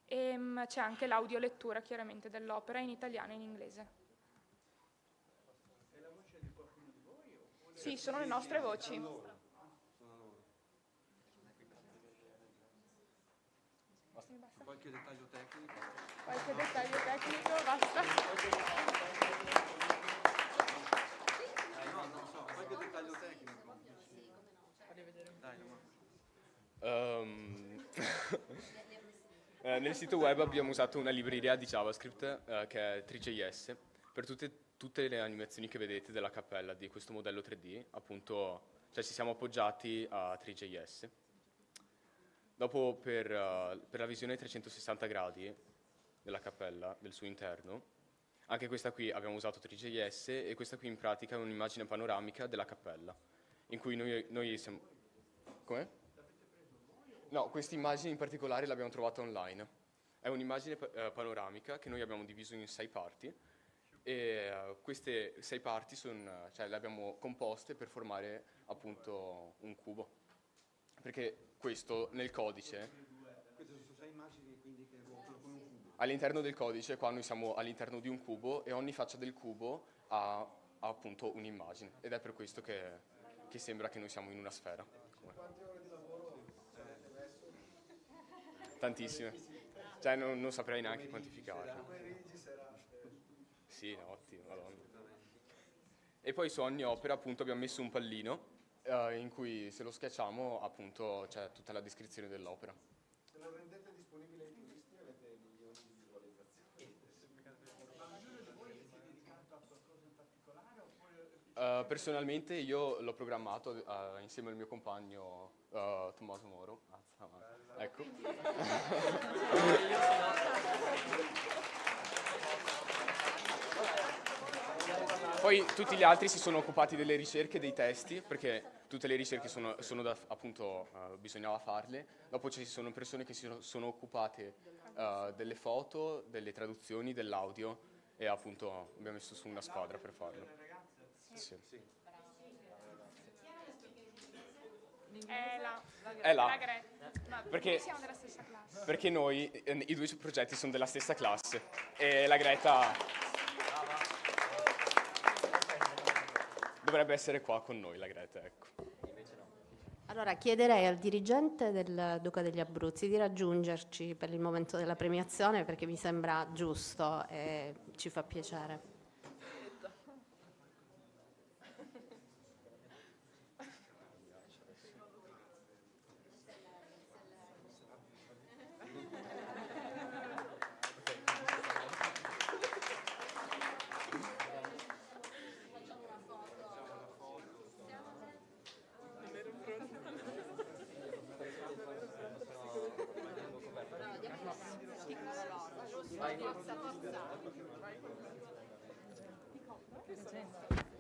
E c'è anche l'audiolettura chiaramente dell'opera in italiano e in inglese. È la voce di qualcuno di voi? Sì, sono le nostre voci. Qualche dettaglio tecnico? Qualche dettaglio tecnico, basta. No, non so, qualche dettaglio tecnico. Dai, Nel sito web abbiamo usato una libreria di JavaScript che è 3JS per tutte le animazioni che vedete della cappella di questo modello 3D, appunto, cioè ci siamo appoggiati a 3JS. Dopo per la visione 360 gradi della cappella, del suo interno, anche questa qui abbiamo usato 3JS e questa qui in pratica è un'immagine panoramica della cappella, in cui noi siamo... Come? No, questa immagine in particolare l'abbiamo trovata online. È un'immagine panoramica che noi abbiamo diviso in 6 parti e queste 6 parti le abbiamo composte per formare appunto un cubo. Perché questo nel codice... Queste sono 6 immagini quindi che ruotano con un cubo. All'interno del codice, qua noi siamo all'interno di un cubo e ogni faccia del cubo ha appunto un'immagine. Ed è per questo che sembra che noi siamo in una sfera. Quante ore di lavoro? Tantissime. Cioè non saprei neanche quantificare. Sì, ottimo, madonna. E poi su ogni opera appunto abbiamo messo un pallino in cui se lo schiacciamo appunto c'è tutta la descrizione dell'opera. Se lo rendete disponibile ai turisti avete milioni di visualizzazioni. Personalmente io l'ho programmato insieme al mio compagno Tommaso Moro. Ecco. Poi tutti gli altri si sono occupati delle ricerche dei testi, perché tutte le ricerche appunto bisognava farle. Dopo ci sono persone che si sono occupate delle foto, delle traduzioni, dell'audio e appunto abbiamo messo su una squadra per farlo. Sì. È là. È là. La Greta. Ma Perché- siamo della stessa classe. Perché noi, i 2 progetti sono della stessa classe e la Greta dovrebbe essere qua con noi, la Greta, ecco. Allora chiederei al dirigente del Duca degli Abruzzi di raggiungerci per il momento della premiazione perché mi sembra giusto e ci fa piacere.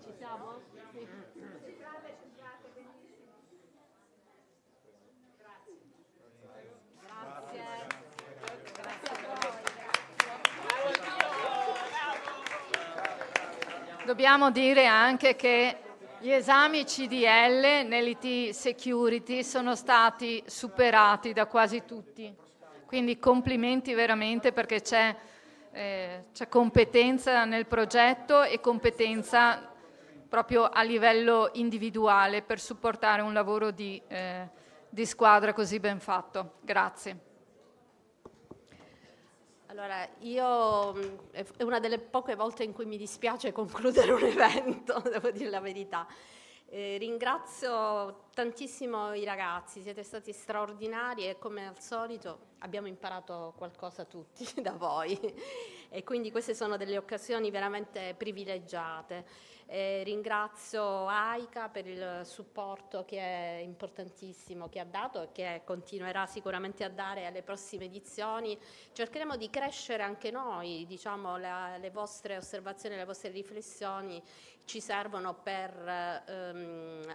Ci siamo? Sì. Dobbiamo dire anche che gli esami CDL nell'IT Security sono stati superati da quasi tutti, quindi complimenti veramente perché c'è competenza nel progetto e competenza proprio a livello individuale per supportare un lavoro di squadra così ben fatto. Grazie. Allora, è una delle poche volte in cui mi dispiace concludere un evento, devo dire la verità. Ringrazio tantissimo i ragazzi, siete stati straordinari e come al solito abbiamo imparato qualcosa tutti da voi e quindi queste sono delle occasioni veramente privilegiate. Ringrazio AICA per il supporto che è importantissimo che ha dato e che continuerà sicuramente a dare alle prossime edizioni. Cercheremo di crescere anche noi, diciamo, le vostre osservazioni, le vostre riflessioni ci servono per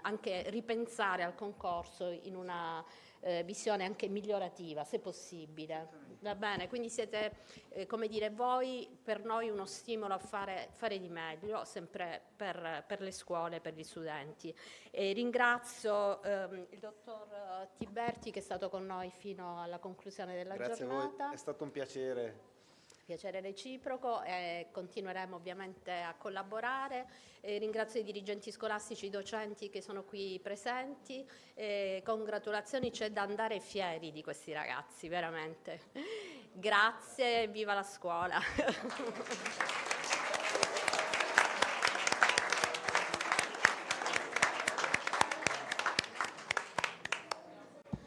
anche ripensare al concorso in una visione anche migliorativa, se possibile. Va bene? Quindi siete, come dire, voi per noi uno stimolo a fare di meglio, sempre per le scuole, per gli studenti. E ringrazio il dottor Tiberti che è stato con noi fino alla conclusione della Grazie giornata. a voi, è stato un piacere. Piacere reciproco e continueremo ovviamente a collaborare. Ringrazio i dirigenti scolastici, i docenti che sono qui presenti. Congratulazioni, c'è da andare fieri di questi ragazzi, veramente. Grazie, viva la scuola!